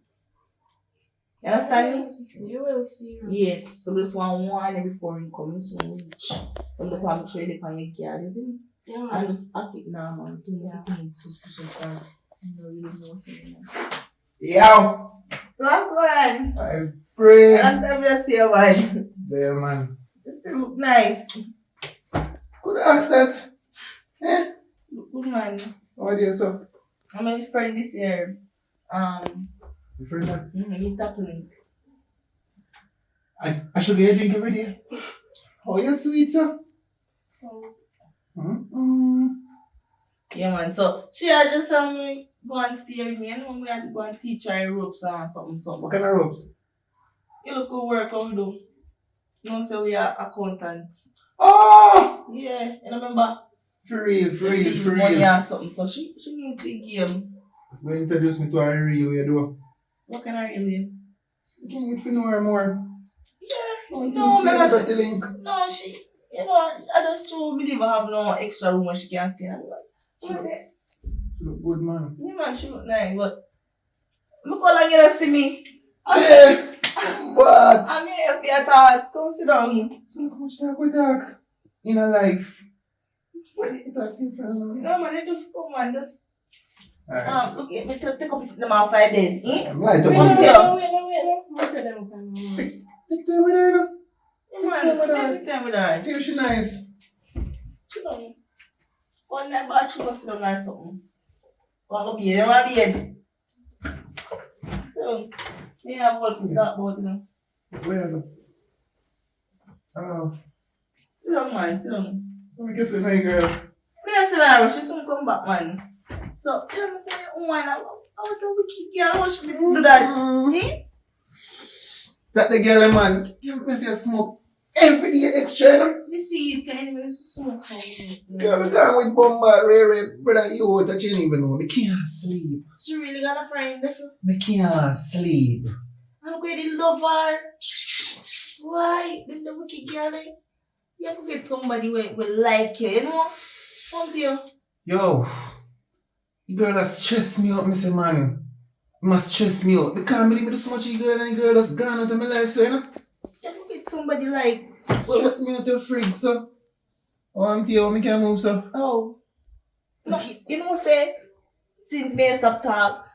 You understand me? You will see. Yes. So this one before him coming so much. So this one I'm trying to find your card, isn't it? Yeah, I man. just act it now, man. Too many things, suspicious card. I don't really know what's in there. Yo, Talk one. I pray. I'm gonna see a one. There, man. This thing look nice. Good accent. Eh? Look good, man. How are you, sir? I'm a friend this year. You friend that? Meet tackling. I should get a drink every day. Oh, you're sweet, sir. Thanks. Yeah, man. So she had just me go and stay with me. And when we had to go and teach her ropes and something. What kind of ropes? You look good work how we do. You know, so we are accountants. Oh! Yeah, you remember? For real. Money and something. So she knew to game. Will you introduce me to her real way, though? What can I really? You can get to know her more. Yeah. Don't No, you stay remember- with the link. No, she, you know, I just truly believe I have no extra room where she can stay. I'm like, what's it? She look good, man. Yeah, man, she look nice, but look how long you don't see me. Hey! What? I'm here if you talk. Come sit down. So how much talk we talk in a life? What? We talk in front of me. No, man, you just come and just, Alright. look at me, take up sit them off my bed, eh? I'm light up Wait, on no, this. wait. Look at them. Let's stay with her, now. Yeah, man, take the time with her. See if she nice. Sit down. One night, but she must sit down or something. Go be there, want bed. So, yeah, what's that about, you know? Where is it? Oh. Sit down, man, sit down. So I guess it's my girl. Me not say her, she soon come back, man. So tell me why you want I was a wicked girl, how she do that? Eh? That the girl, man. You make you smoke every day extra, you know? Me see it, can you smoke? Girl, I'm going with Bombard, Ray, brother, you that you don't even know. Me can't sleep. She really got a friend, nephew. Me can't sleep. I'm going to love her. Why? Then the wicked girl, eh? You have to get somebody who will like you, you know? Don't you? Yo, the girl has stressed me out, Mr. Man. It must stress me out. Because I believe me do so much of the girl and the girl has gone out of my life, so you know? You have to get somebody like... Stress me out your frig, so. Oh, I'm here, I can't move, so. Oh. No, you know what I say? Since me stop talk,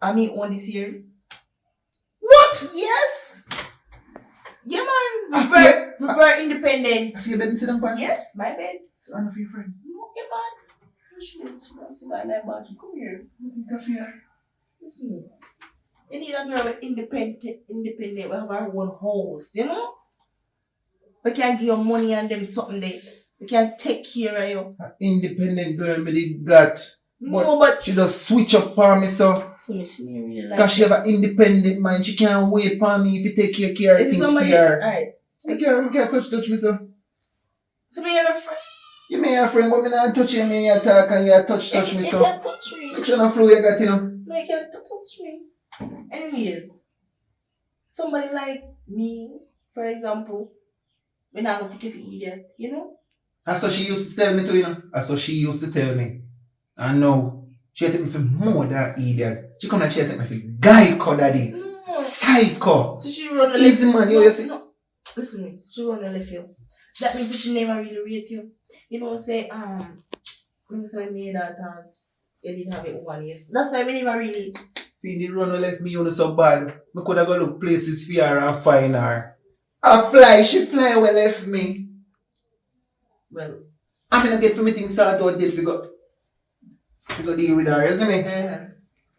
I meet one this year. What? Yes. Yeah, man. Prefer independent. So your bed sit down, Pan? Yes, my bed. So I'm for your friend. No, yeah, man. She wants to that bathroom. Come here. I think I feel. Listen. You need a girl with independent. We have our own house, you know? We can give you money and them something there. We can take care of you. An independent girl me did got. No, but She just switch up on me, so. so me, she didn't really like Because she have an independent mind. She can't wait for me if you take care of Is things for somebody her. alright? I can't touch me, so. So me and a friend. You may have a friend, but me not touch you, me you talk and you touch me, You so. can't touch me. Which one of flow you got, you know? No, you can't touch me. Anyways, somebody like me, for example, we're not going to take you for idiot, you know? That's what she used to tell me to, you know. That's what she used to tell me. And now, she take me for more than idiot. She come and she take me for Geico, daddy. No. Psycho. So she run the Easy left. man, No, you see. no. Listen to me. She run the left you. That means she never really rate you. You know, say, when you me that you didn't have it 1 year. That's why we never really. If the run left me on so bad, I could have go look places for her and find her. I fly, she fly away left me. Well, I'm gonna get for me things started out did we go deal with her, isn't it?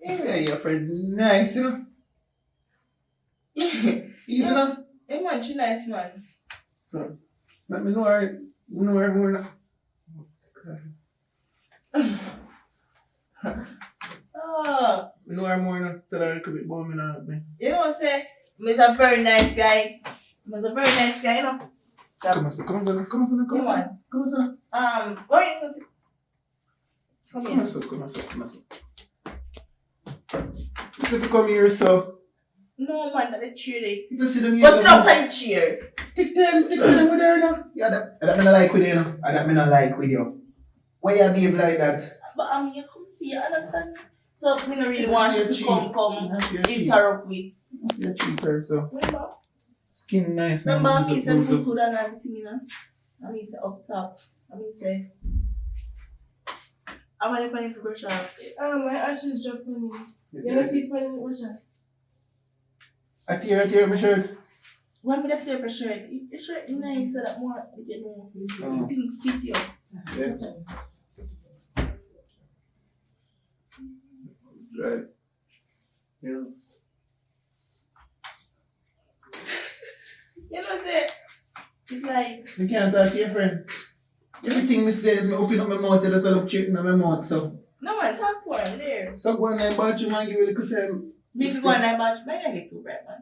Yeah, your friend nice, you know? Easy enough? Hey man, she nice man. So, let me know her more now. Oh, I know her more now. Tell her a little bit about me now. you know what I'm saying? He's a very nice guy. He's a very nice guy, you know? Come on, son. Come on, son. Come on, son. Come on, son. Come on, son. What are you going to say? Come Come on, here. son. Come on, son. Come on, son. Just if you come here, so. No man, that's the chair there. If you sit down here, But sit down on the chair. Take time with her now. Yeah, that me not like with you, no. That me not like with you. Why you behave like that? But you come see, you understand me? So I don't really want you to come interrupt me. You're cheaper, so. Remember? Skin nice. now, Remember bruise me up, said bruise up. good and everything, you know? I mean say up top. I mean say I'm gonna find for brush off. My ashes drop on you. You wanna see it when you watch that? A tear, my shirt. Why me that type of shirt? Your shirt is nice so that more you get more pink fit you. Yeah. Right. Yeah. You know say it's like You can't talk to your friend. Everything me says, me open up my mouth, there's a look chicken in my mouth, so. no man talk to her there. So go on there, bathroom and give you a little time. Me to go in that bathroom, might not get too bright man.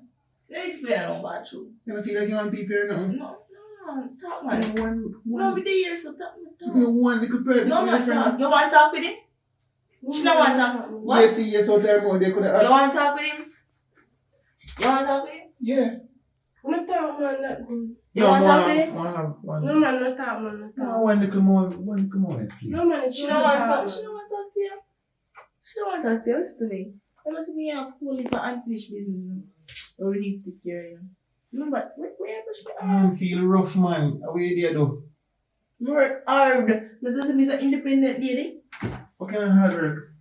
Then if you go in that bathroom. You don't feel like you want people here now? No, talk Give man. me one, No, be there so talk. give me one little privacy No with your man friend. talk. You want to talk with him? She don't want to talk. What? Yes, out there more, they could have You want to talk with him? You want to talk with him? Yeah. I'm talk man that good. You want to talk with him? One. No man, no talk man, no talk. One little more, please. No man, She don't want to talk. She don't want to talk to you. She don't want to talk to you. Listen to me. I must be a whole heap of unfinished business. Or we need to take care of you. Remember, where push me I feel rough, man. Away there, though. work hard. That doesn't mean an independent lady. What kind of hard work?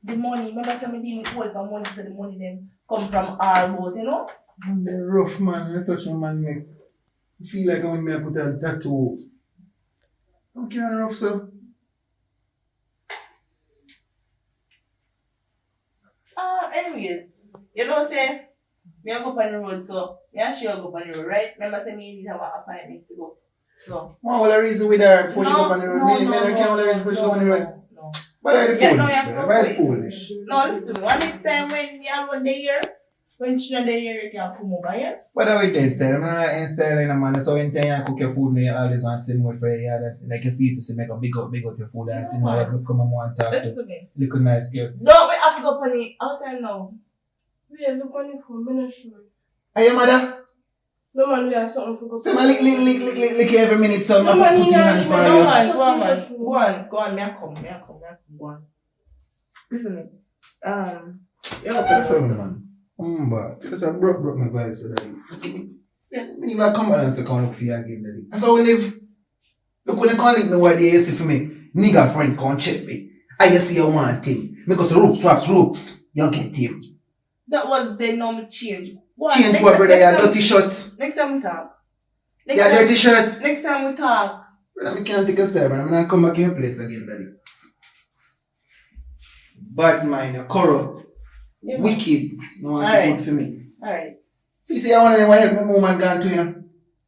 The money, remember somebody with all the money, so the money then come from our boat, you know? I'm rough, man. I touch my man neck. I feel like when I put a tattoo. I'm kind of rough, so. Anyways, you know, say, Me I go up on the road, so me and she go up on the road, right? Remember say me need have an appointment to go. So What will the reason with her before she go on the road? Me I can't the reason before she go on the road. No. But I'm Yeah, no, foolish, you have to man. go I'm quick. foolish. No, listen to me. One next time when you have one day here, when she not there here, you can come over here. But I will taste it. I'm not styling a man. So when you cook your food, you always want to send more for you. That's like your feet to say make a big up your food and send more to come and want to talk Listen to. to me. Look nice girl. No, we have to go on it. All time now. We are look on the phone, I'm not sure. Are you mother? No man, we are something for go. Say my lick every minute so I'm No, not man, putting you hand know, on No you. man, go on man. Go on, may I come, go on. Listen to me. You have to Tell me, man. But because I broke my vibes today. When you come and say come look for you again, daddy. That's how we live. Look when you can't link me what they say for me. Nigga friend can't check me. I just see you want him. Because ropes. You get him. That was the normal change. Go on, Change what, brother? Your dirty shirt. Next time we talk. Your dirty shirt. Next time we talk. Brother, I can't take a step, man. I'm not come back in your place again, daddy. Bad mind, you're corrupt. Yeah, Wicked. No one's Alright. good for me. Alright. If you say I want them to help my woman gone to, you know.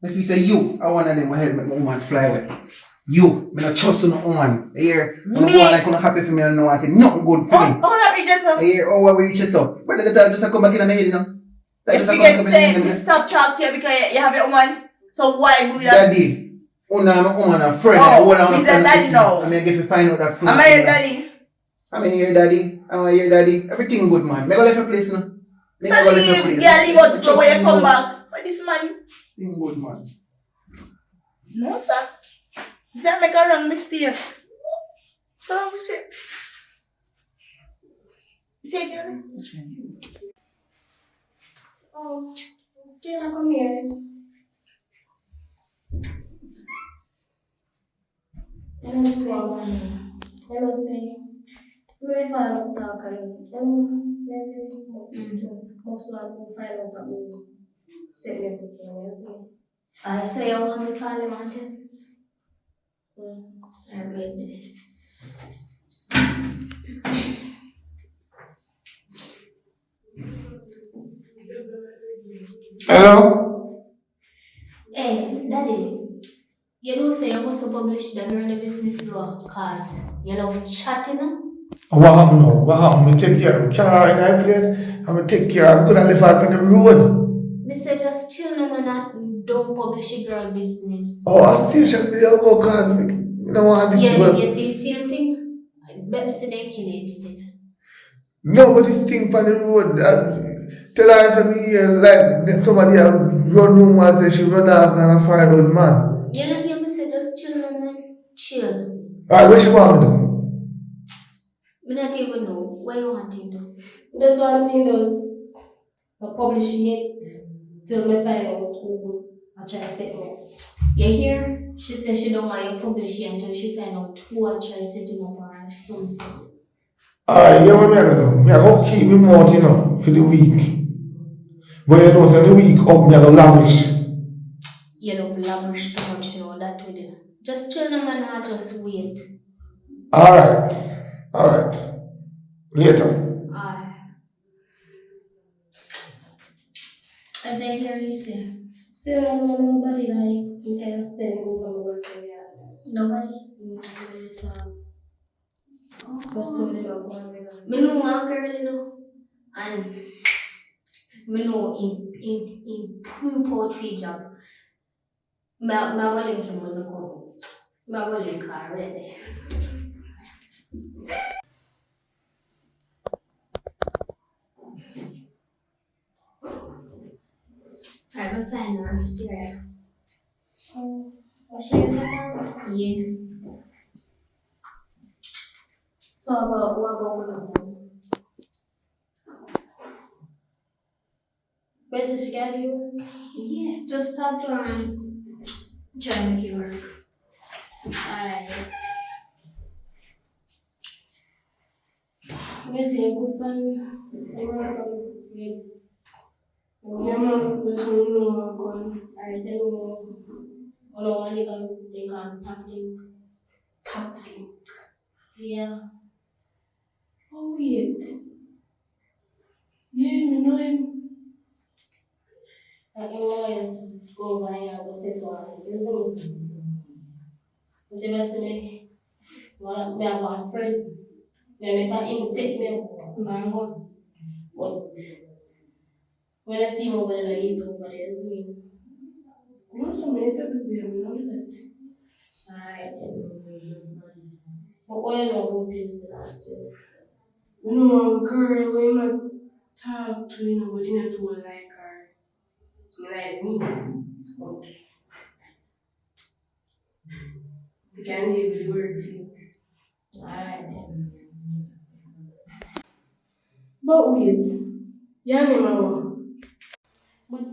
If you say you, I want them to help my woman fly away. You, me not trust you no one. Here, when Me? go on like not happy for me, I know I say nothing good for me. Oh, that reach yourself. Here, oh, what we reach up? Brother, that just come back in my head, you know. That If just you come back get in my saying, head. stop talking because you have your woman. So why do that? Daddy, my woman a friend. Oh, I want he's a daddy now. I mean, I get to find out that soon. Am I your daddy? I'm here, daddy. I'm here, daddy. Everything good, man. Never left your place, no. So leave out the door when you come back. But this man, Everything good, man. no sir. You say I make a wrong mistake. So I was saying. You say again? Oh, okay, I come here. Hello, say. Me find out talk and maybe most man will find out that we say everything, you see. I say I want to call him until Mm. I read it. Hello? Hey, Daddy, you know say you must publish the murder business law cause you love chatting. What happened now? What happened? Me take care of car in my place. I'm gonna take care. I'm gonna live out on the road. Me say just chill no man and don't publish your girl business. Oh, I station video go cause me no want this Yeah, to if you go. see same thing, I bet me say they kill it instead. No, but this thing on the road. Tell her to be here like that somebody have run rumors and she run off and I find out man. You know hear me say just chill no man, chill. Alright, what she want me to do? Me not even know what you want to do. This one thing does not publishing it till me find out who I try to set me. You hear? She said she don't want you publish it until she find out who I try setting up or something. Alright, yeah, what me I gonna do? Me I go keep me mouth, you know, for the week. But you know, so the week up, me I go lavish. You love lavish too much, you know, that we do. Just chill no man and just wait. Alright. Later. Alright. As I hear you say, Still don't know nobody like you can send go from work area. nobody. Just so they don't go on. Me know one girl, you know, and me know in pump out for job. Me will link him when me come. Me will link her already. I will find her, see her. Was she in the Yeah. So what about with her? Where she get you? Yeah, just talk to her and try to make it work. Alright. Where's the good one? Yeah, man, there's no more going. Alright, then we'll go. One they can tap link. Yeah. Oh, wait. Yeah, me know him. And in one I used to go over here and go sit down. Isn't it? But you see me, me have one friend. Then if I insect me up, I'm gone. But when I see me over there, I eat over there, isn't it? No, so many people be able to know that. Alright, then. But what you know about things the last year? You know, girl, when I talk to you know, but you know, to like her, like me. But you can't give the word for you. Alright, then. But wait, your name mama. But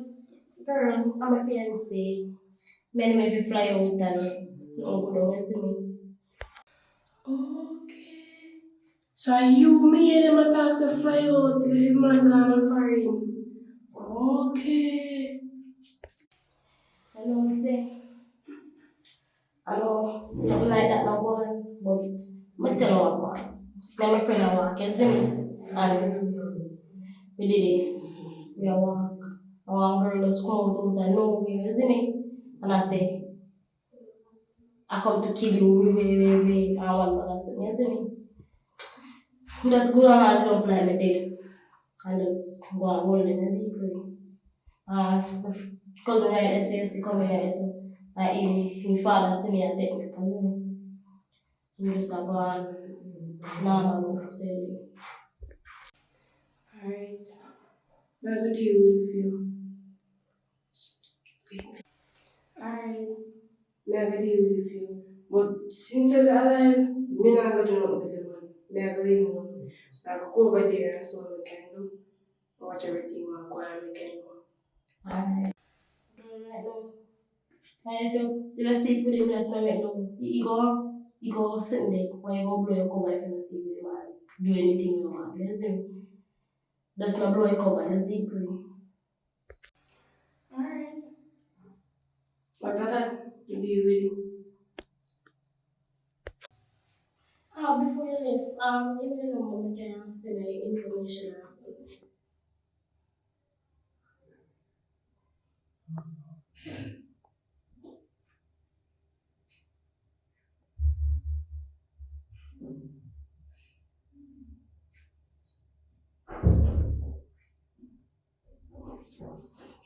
girl, I'm a fiance. Men maybe fly out and so go down to me. Okay. So you me and them attack to fly out if your man gone and foreign. Okay. I know say. I know nothing like that no one, but I tell you what one. My friend I walk, you see me? And we did it. We a walk. One girl just come out of nowhere, you see me? And I say, I come to kill you, way, I want back at you see me? We just go down and dump like me dead. And just go and hold them and they pray. And my cousin right there say, come here, so like my father see me and take me, you see me? So we just go and normal, say, alright. I have to deal with you. Alright. I have to deal with you. But since you're alive, I'm not going to do nothing with the man. I'm going to leave him. I go over there and so we can do. Watch everything and go and we can go. Alright. Right now. And if you sleep with him like right now, you go sit there or you go blow your cover if you sleep with him and do anything you want. You see me? Just not blow your cover, you see free. Alright. But that be with you. Before you leave, give me your number, I can send you information and stuff.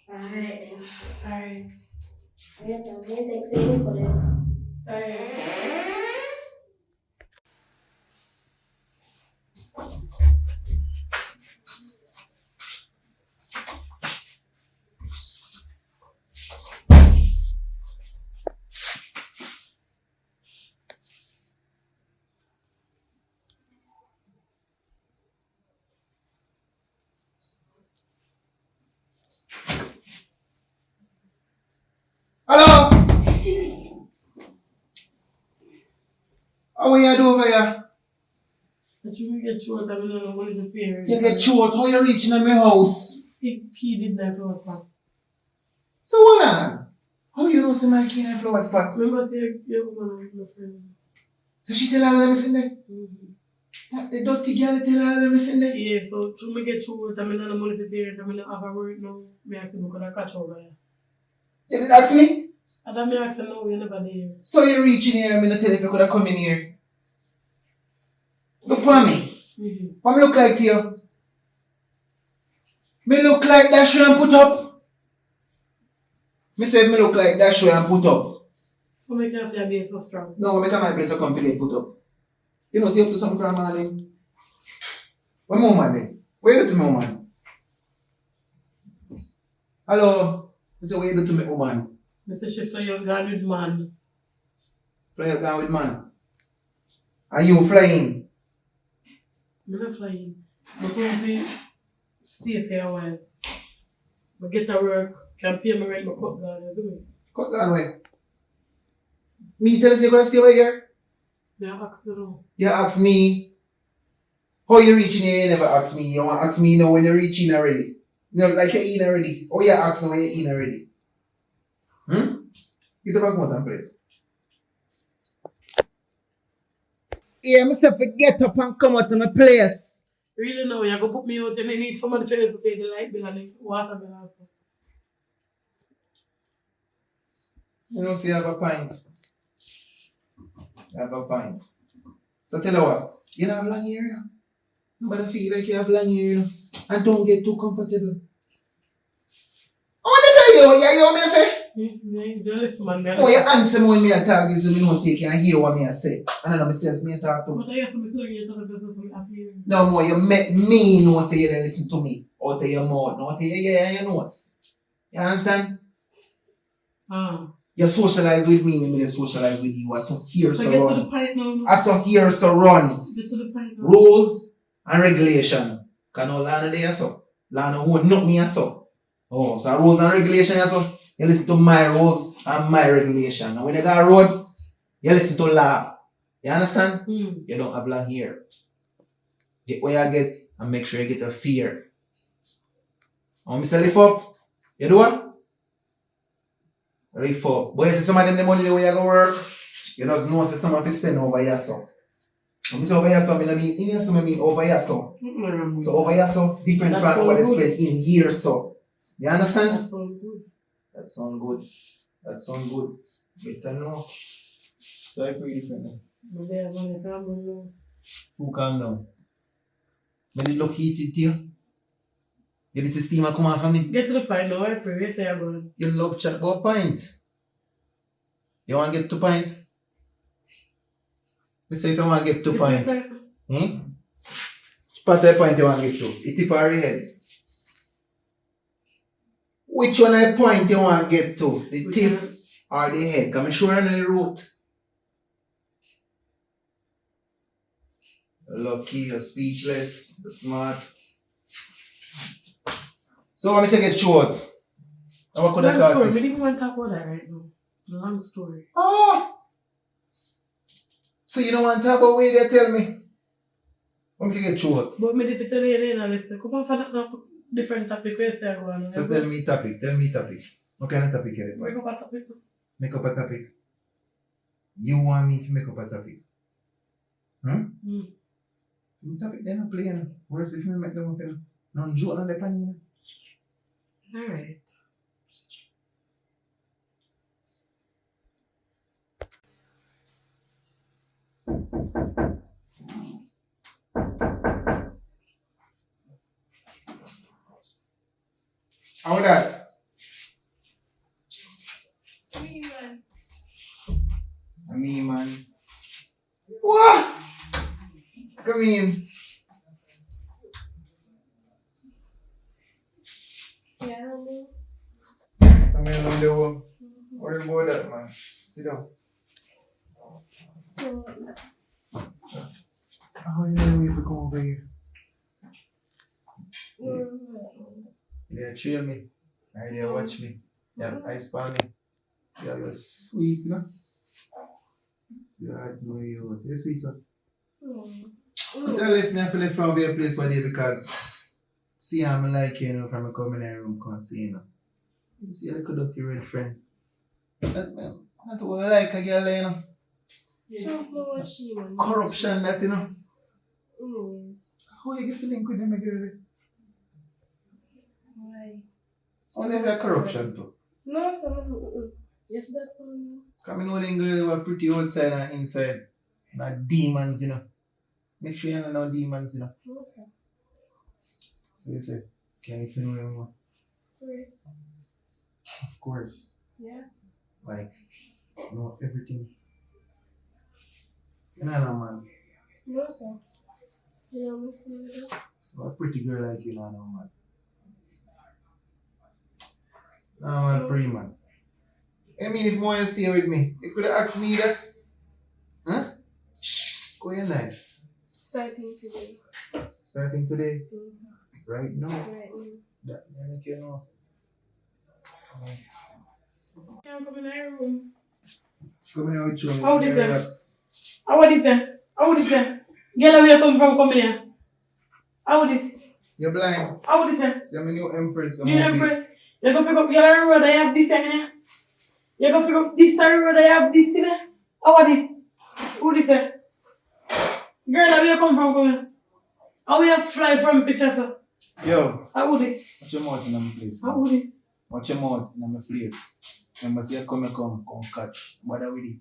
Alright then. Alright. I'm text you for that. Alright. Hello? How are you doing over here? But you get short, I don't know what is the fear. You get short, how you reaching at my house? He did that for us. So hold on. How you know see my key in the flower spot? Remember, say your woman was my friend. So she tell all of us in there? Mm-hmm. That the dirty girl tell all of us in there? Yeah, so to me get short, I mean, I don't money to pay it, I mean, I have a work now. Me ask him, could I catch over here? You did ask me? And then me ask him, no, you never did. So you reaching here, I'm gonna tell you if you could have come in here. Look for me. Mm-hmm. What me look like to you? Me look like that show and put up? Me say me look like that show and put up. So me can't say I be so strong. No, me come my place to come today put up. You know, see up to something from morning. Where my woman then? Where you do to my woman? Hello? Me say where you do to my woman? Mr. She fly your gun with man. Fly up down with man. Are you flying? I'm not flying. I'm going to stay for a while. I get to work, can pay my rent, my cut guard, you do me? Cut down where? Me tell us you're gonna stay over here? They ask you now. You ask me how you reaching here, you never ask me. You want to ask me now when you're reaching already. You know, like you're in already. Oh, you ask now when you're in already. Get the back mountain place. Yeah, I say forget up and come out to my place. Really now, you're going to put me out and I need somebody to pay the light bill and the water bill also. You know, see, I have a pint. I have a pint. So tell you what, you don't have long hair, you know? Nobody feel like you have long hair, you know? And don't get too comfortable. I want to tell you, yeah, you know what I say? Don't listen, man. Oh, you answer me when me talk is me know say you can hear what me say. And I know myself me talk to. But I have to be telling you to No more, you make me know say you don't listen to me. Out of your mouth, not out of your ear and your nose. You understand? You socialize with me, me socialize with you. I saw here so get to the run. point now. I saw here so run. Get to the point now. Rules and regulation. Can no Lana there so. Lana won't not me so. Oh, so rules and regulation so. You listen to my rules and my regulation. And when you got a road, you listen to law. You understand? You don't have long hair. Get what you get and make sure you get a fear. Want me to lift up? You do what? Lift up. But you see some of them the money where you go work, you just know say some of it spend over here so. When I say over here so, I mean in here so I mean over here so. So over here so different from what they spend in here so. You understand? That sound good. That sound good. Better know. So I pretty different. Who calm down? When it look heated to you? You the steam come off of me? Get to the point now, I pray. You say I'm going. You love chat about pint. You want to get to pint? You say if you want to get to pint. Hmm? Which part of the point you want to get to? The tip or the head? Which one of the point you want to get to? The tip or the head? Come sure I know the route. You're lucky, you're speechless, you're smart. So let me take it short. What could I cost We this? didn't even want to talk about that right now. Long story. Oh! So you don't want to talk about what they tell me? Let me take it short. But me if you tell you then, listen, come on for that different topic where say I'm going. So tell me topic. What kind of topic you Make up a topic. Make up a topic. You want me to make up a topic? The topic they're not playing. Where's if you make them up? No joke on the panini. Alright. How that? Me man. What? Come in. Yeah, Come in on the wall. Worry about that man. Sit down. How do you know if you come over here? Yeah, chill me. Right there, watch me. Yeah, ice for me. Yeah, you're sweet, you know? Yeah, I know you. You're sweet, sir. So I left me from a place one day because see I'm like you know from a coming in room can't see you know. You see a little dirty red friend. That's what I like a girl you know. Corruption that you know. How you get feeling with them a girl? Why? How they have corruption too? No, sir. Yes, that one. Come in know them girls who are pretty outside and inside. Not demons you know. Make sure you don't know demons you know. No, sir. So you say, can you know them more? Yes. Of course. Yeah. Like, know everything. You know, man. No, sir. You know, Mr. So a pretty girl like you, know, man. No, man, pretty man. I mean, if more you stay with me, you could have asked me that. Huh? Go ahead, nice. Starting today. Starting today? Mm-hmm. Right now? Right now. That make you know. I'm coming in your room. Come here with you. How is that? How is that? How is that? Girl, where you come from? Come here. How is? You're blind. How is that? See, I'm a new empress. New empress. You go pick up your road. I have this in here. You go pick up this road. I have this in here. How is this? Who is that? Girl, where you come from? Come here. How we have fly from picture, sir? Yo. How is this? What's your mouth in my place? How is this? Watch him out in my place. Remember, see, come catch. Bother with it.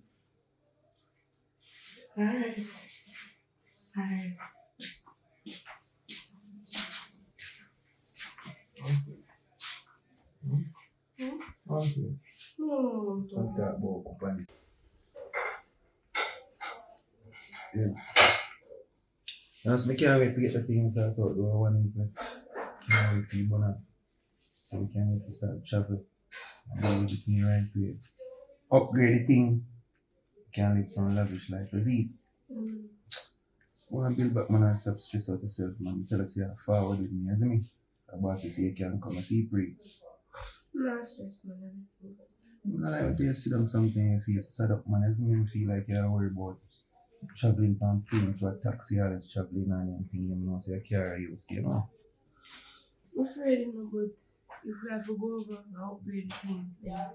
Alright. Okay. No. Don't talk about coupon. Yeah. Yes, I can't wait to get the things out though. I want to can't wait to burn off. So we can wait to start travel. And then we just need right to upgrade the thing. Can live some lavish life. Let's eat. Just want to build back man and stop stress out yourself, man. Tell us you're forward with me, isn't me? The boss say you can come and see pray. No stress, man. I'm not like to sit on something if you set up, man. Doesn't mean feel like you're worried about traveling from plane to a taxi or it's traveling and anything, you know, so you carry you, you know. I'm afraid, but if we have to go over and upgrade the thing, yeah.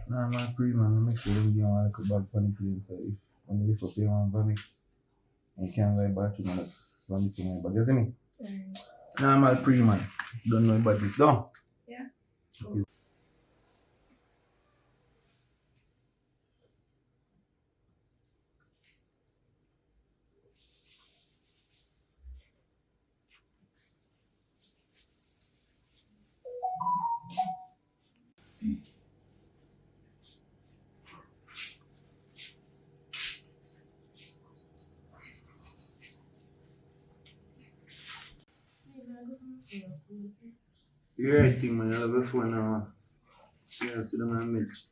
Nah, man, pray, man. Make sure you don't want to go back on the plane, so if when you lift up your one vomit, you can't go back, you know, that's vomiting in your bag, you see me? Nah, man, pray, man. Don't know about this, don't? Yeah. You're right thing, man. I love your phone now. Yeah, sit down and mix.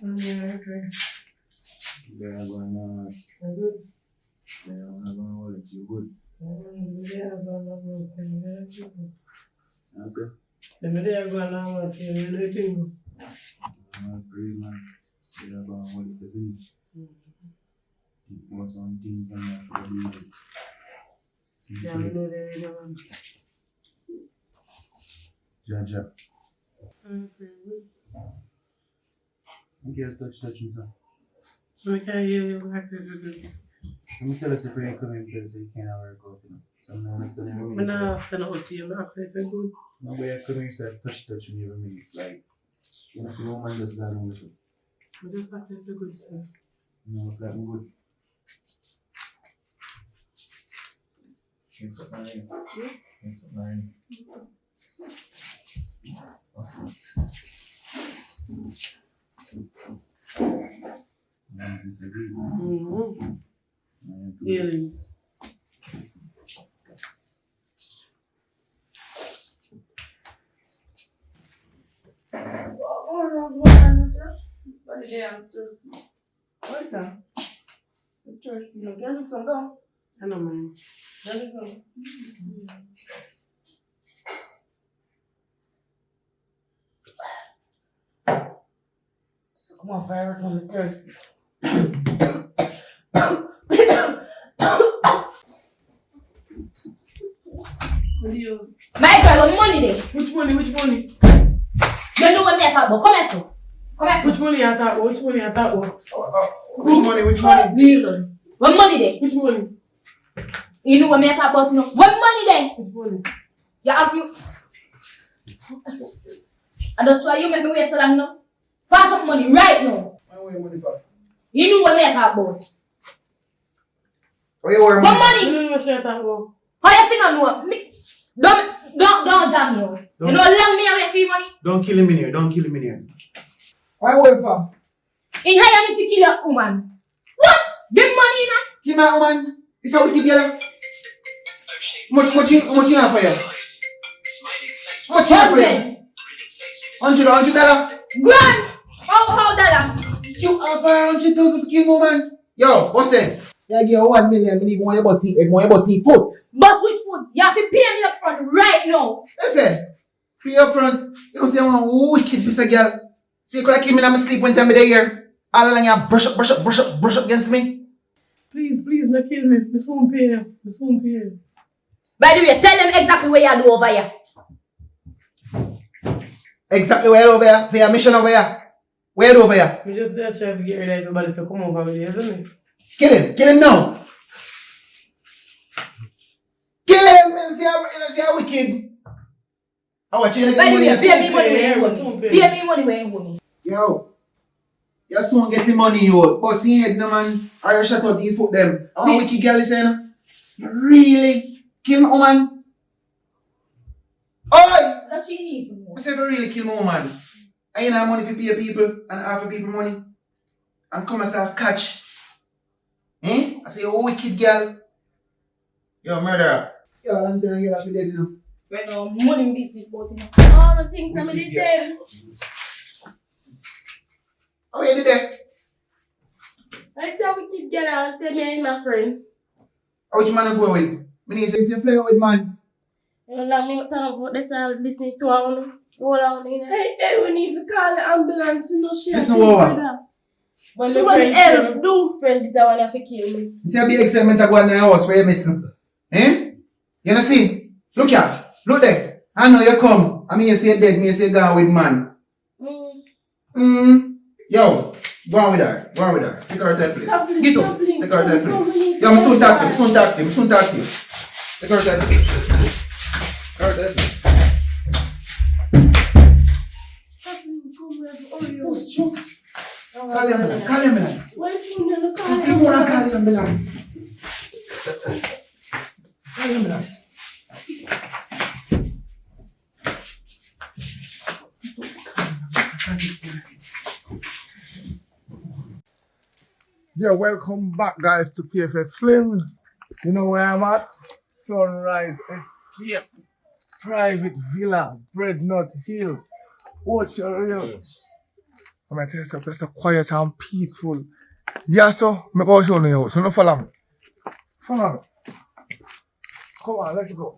Yeah, okay. Yeah, I'm going now. I'm good. Yeah, I'm going to hold it. You good? Yeah, I'm going to Answer? the media are going to see anything. I'm pray, man. Stay about what it is in. It was on things and you have to do it. See, Yeah, I know they don't. Jaja. You can't touch me, sir. So I can't hear you access to So me tell us if you come in because you can't work out, you know. So I'm not understanding every I'm minute. not send out to you, I'm access to good. No way I come here and touch me every minute. Like, you know, see no man just got on listen. I'm just access to good, sir. You know, like I'm good. It's up my name. It's up my name. Awesome. Really? But today I'm thirsty. What is that? I'm thirsty. No, can I look some down? I don't mind. Can I look some? So come on, fire when I'm thirsty. What do you? My girl, what money there? Which money? Which money? You know what me talk about? Come here, so. Come here, Which so. money I thought? Which money I thought? Which money? Which money? Real. What money there? Which money? You know what me talk about? No. What money there? Which money? You ask me. I don't try you make me wait so long now. Pass up money right now. Where you money for? You know what me talk about? Where you wear What money? money? You know what I thought about? How you finna know? Me, don't jam me out. You know long me away free money? Don't kill him in here. Don't kill him in here. Why wait for? In hire me to kill a woman. What? Give money now? Kill my woman. It's how we kill you. Much you have for you? Much you have for you? $100. Grand! How dollar? You have 100,000 for kill woman. Yo, what's that? Yeah, give you 1 million. Me need more your bossy head, more your bossy foot. Boss which food? You have to pay me up front right now. Listen, pay up front. You don't say I'm a wicked piece of girl. See, you could have came in and sleep when time of the year. All along you brush up against me. Please, not kill me. Me soon pay him. Me soon pay him. By the way, tell them exactly what you do over here. Exactly where over here. Say a mission over here. Where over here? Me just there trying to get rid of everybody to come over with you, isn't it? Kill him now. wicked. I watch you By the way, again. pay me money when you Yeah, owe soon me. pay. Pay me money when you owe me. Yo. You soon get the money, yo. Boss your head, no man. Or you shut out the foot them. I want wicked girl is saying, you really kill my woman? Oi! Not you even know. I say if you really kill my woman, I ain't have money for pay people and half for people money. And come and say catch. Eh? I say, you wicked girl. You're a murderer. Yo, I'm telling you that dead, you know. When no money business about you know. All the things that I did there. How you did that? I say wicked girl and say me and my friend. How which man you go with? Me need to say, you play with man. You know, like me talk about this and listening to her. Hold on, you know. Hey, we need to call the ambulance, you know, she Listen, Wawa. When She my want friend help, kill, do friend this one have to kill me. You see a big excitement to go in the house for you missing. Eh? You know see? Look here. Look there. I know you come. I mean you say dead, me you say gone with man. Yo, go on with her. Go on with her. Take her to that place. Get up. Take her to that place. Yo, I'm soon talk to you. Soon talk to you. Soon talk to you. Take her to that place. Take her to that place. Call the ambulance. Call the ambulance. Why if you never call If you want to call the ambulance. Call the ambulance. Yeah, welcome back, guys, to PFS Films. You know where I'm at? Sunrise Escape, Private Villa, Breadnut Hill, Orchard Hills. I'm gonna tell you something, it's so quiet and peaceful. Yeah, so, I'm going to show you, so no follow me. Follow me. Come on, let's go.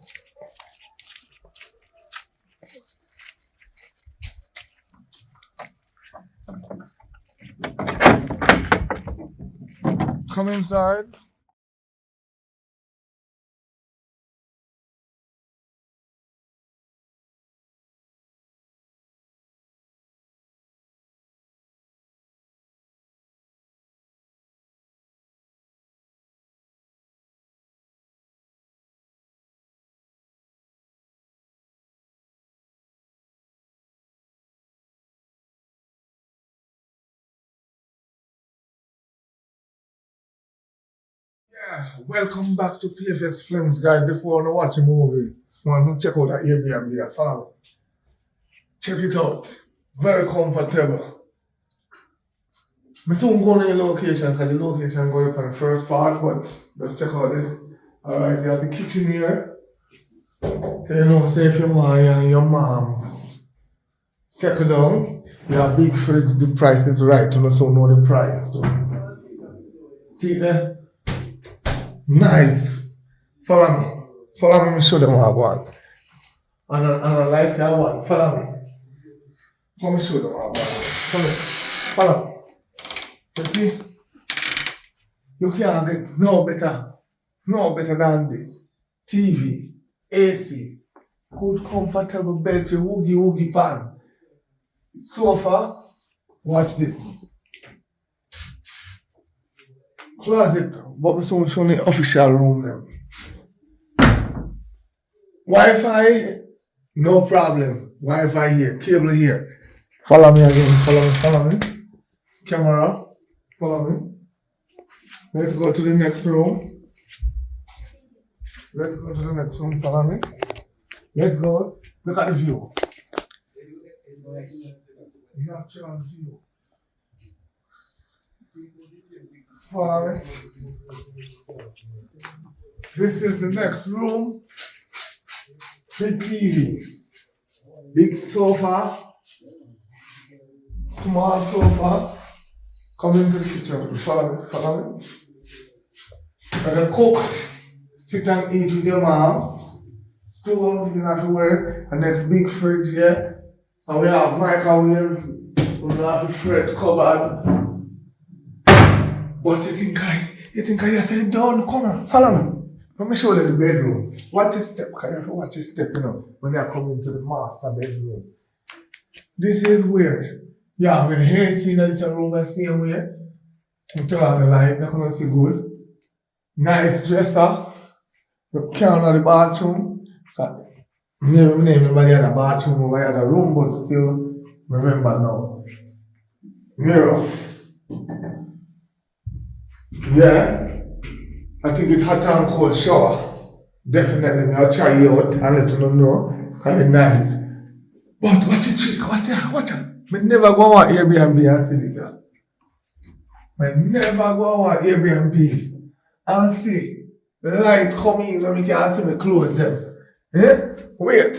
Come inside. Yeah, welcome back to PFS Films, guys. If you want to watch a movie, want to check out that Airbnb, follow me. Check it out. Very comfortable. I soon go to the location because the location going up on the first part, but let's check out this. Alright, you have the kitchen here. So you know, say if you want you and your mom's settle down, you have big fridge, the price is right, you know, so know the price too. See there? Nice. Follow me. Follow me, show them what I want. And a life I want. Follow me. Let me show them what I want. Follow me. You see? You can't get no better than this. TV, AC, good comfortable bed with woogie pan. Sofa, watch this. Closet, but we soon show the official room them. Wi-Fi, no problem. Wi-Fi here, cable here. Follow me again, follow me. Camera, follow me. Let's go to the next room. Follow me. Let's go. Look at the view. Natural view. Follow me. This is the next room. Big TV. Big sofa. Small sofa. Come into the kitchen. Follow me. I can cook. Sit and eat with your mom. Stove, you have to wear. And next big fridge here. And we have microwave. We have a fridge cupboard. But you think I say done? Come on, follow me. Let me show you the bedroom. Watch a step, because you have to watch a step, you know, when you are coming to the master bedroom. This is where, yeah, when you see that it's a room and see where, you turn on the light, you're going to see good. Nice dresser. You can on the bathroom. Never remember the other bathroom over the other room, but still remember now. Mirror. Yeah. I think it's hot and cold shower. Definitely, I'll try you out and let you know. Cause it's nice. But what you trick? What ya? Me never go on Airbnb and see this. Me never go on Airbnb and see the light come in when me can't see me close them. Eh? Wait.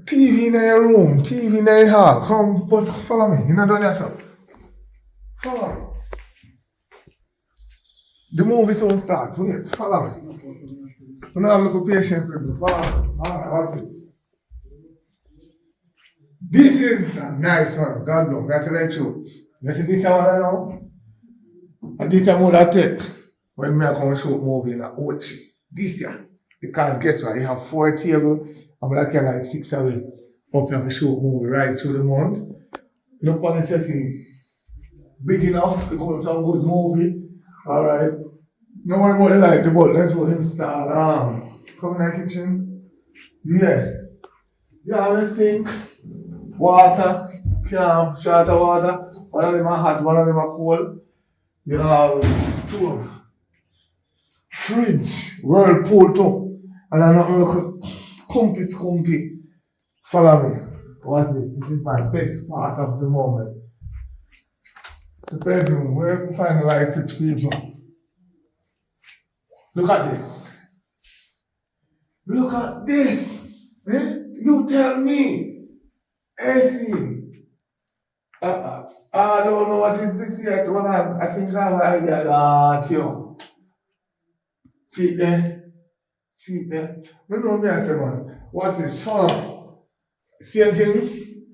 TV in your room, TV in your hall. Come, but follow me. You know done yourself. Follow me. The movie soon start. Wait, follow me. You know, I'm looking patient with me. Follow me. Alright, watch this. This is a nice one. God knows. That's the truth. You see this one I know? And this one I take when me I come shoot movie in a Ochi. This year. Because guess what? You have 4 tables. I'm like 6 away. Up here to shoot movie right through the month. Look on the setting. Big enough to go to some good movie. Alright. No worry about the light, the bulb. Let's go install. Come in the kitchen. Yeah. You have a sink. Water. Can short of water. One of them are hot, one of them are cold. You have stove. Fridge. Whirlpool too. And I'm not look scumpy. Follow me. What's this? This is my best part of the moment. The bedroom, where you find the light switch people. Look at this. Look at this. Eh? You tell me. AC. I don't know what is this yet. Hold on. I think I have an idea. Tio. See there. You know me, I say, man. What is fun? Same thing.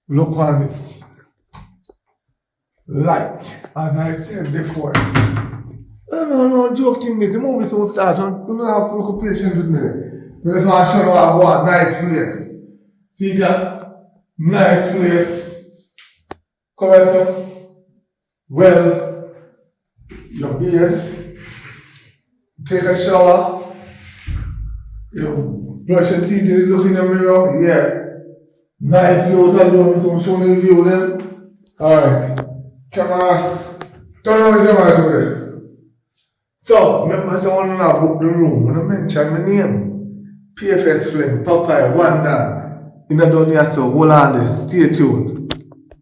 Look on this. Light. As I said before. No, joke thing. The movie soon start. You don't have to look patient with me. I just want to show you I want. Nice place. See that? Nice place. Come here, sir. Well, your beard. Take a shower. You brush your teeth, you look in the mirror, yeah. Nice view, tell you some showing view then. Alright. Camera. Turn on the camera to there. So, remember someone now book the room. When I mention my name. PFS Flame, Popeye, Wanda. In the done here, so hold on there, stay tuned.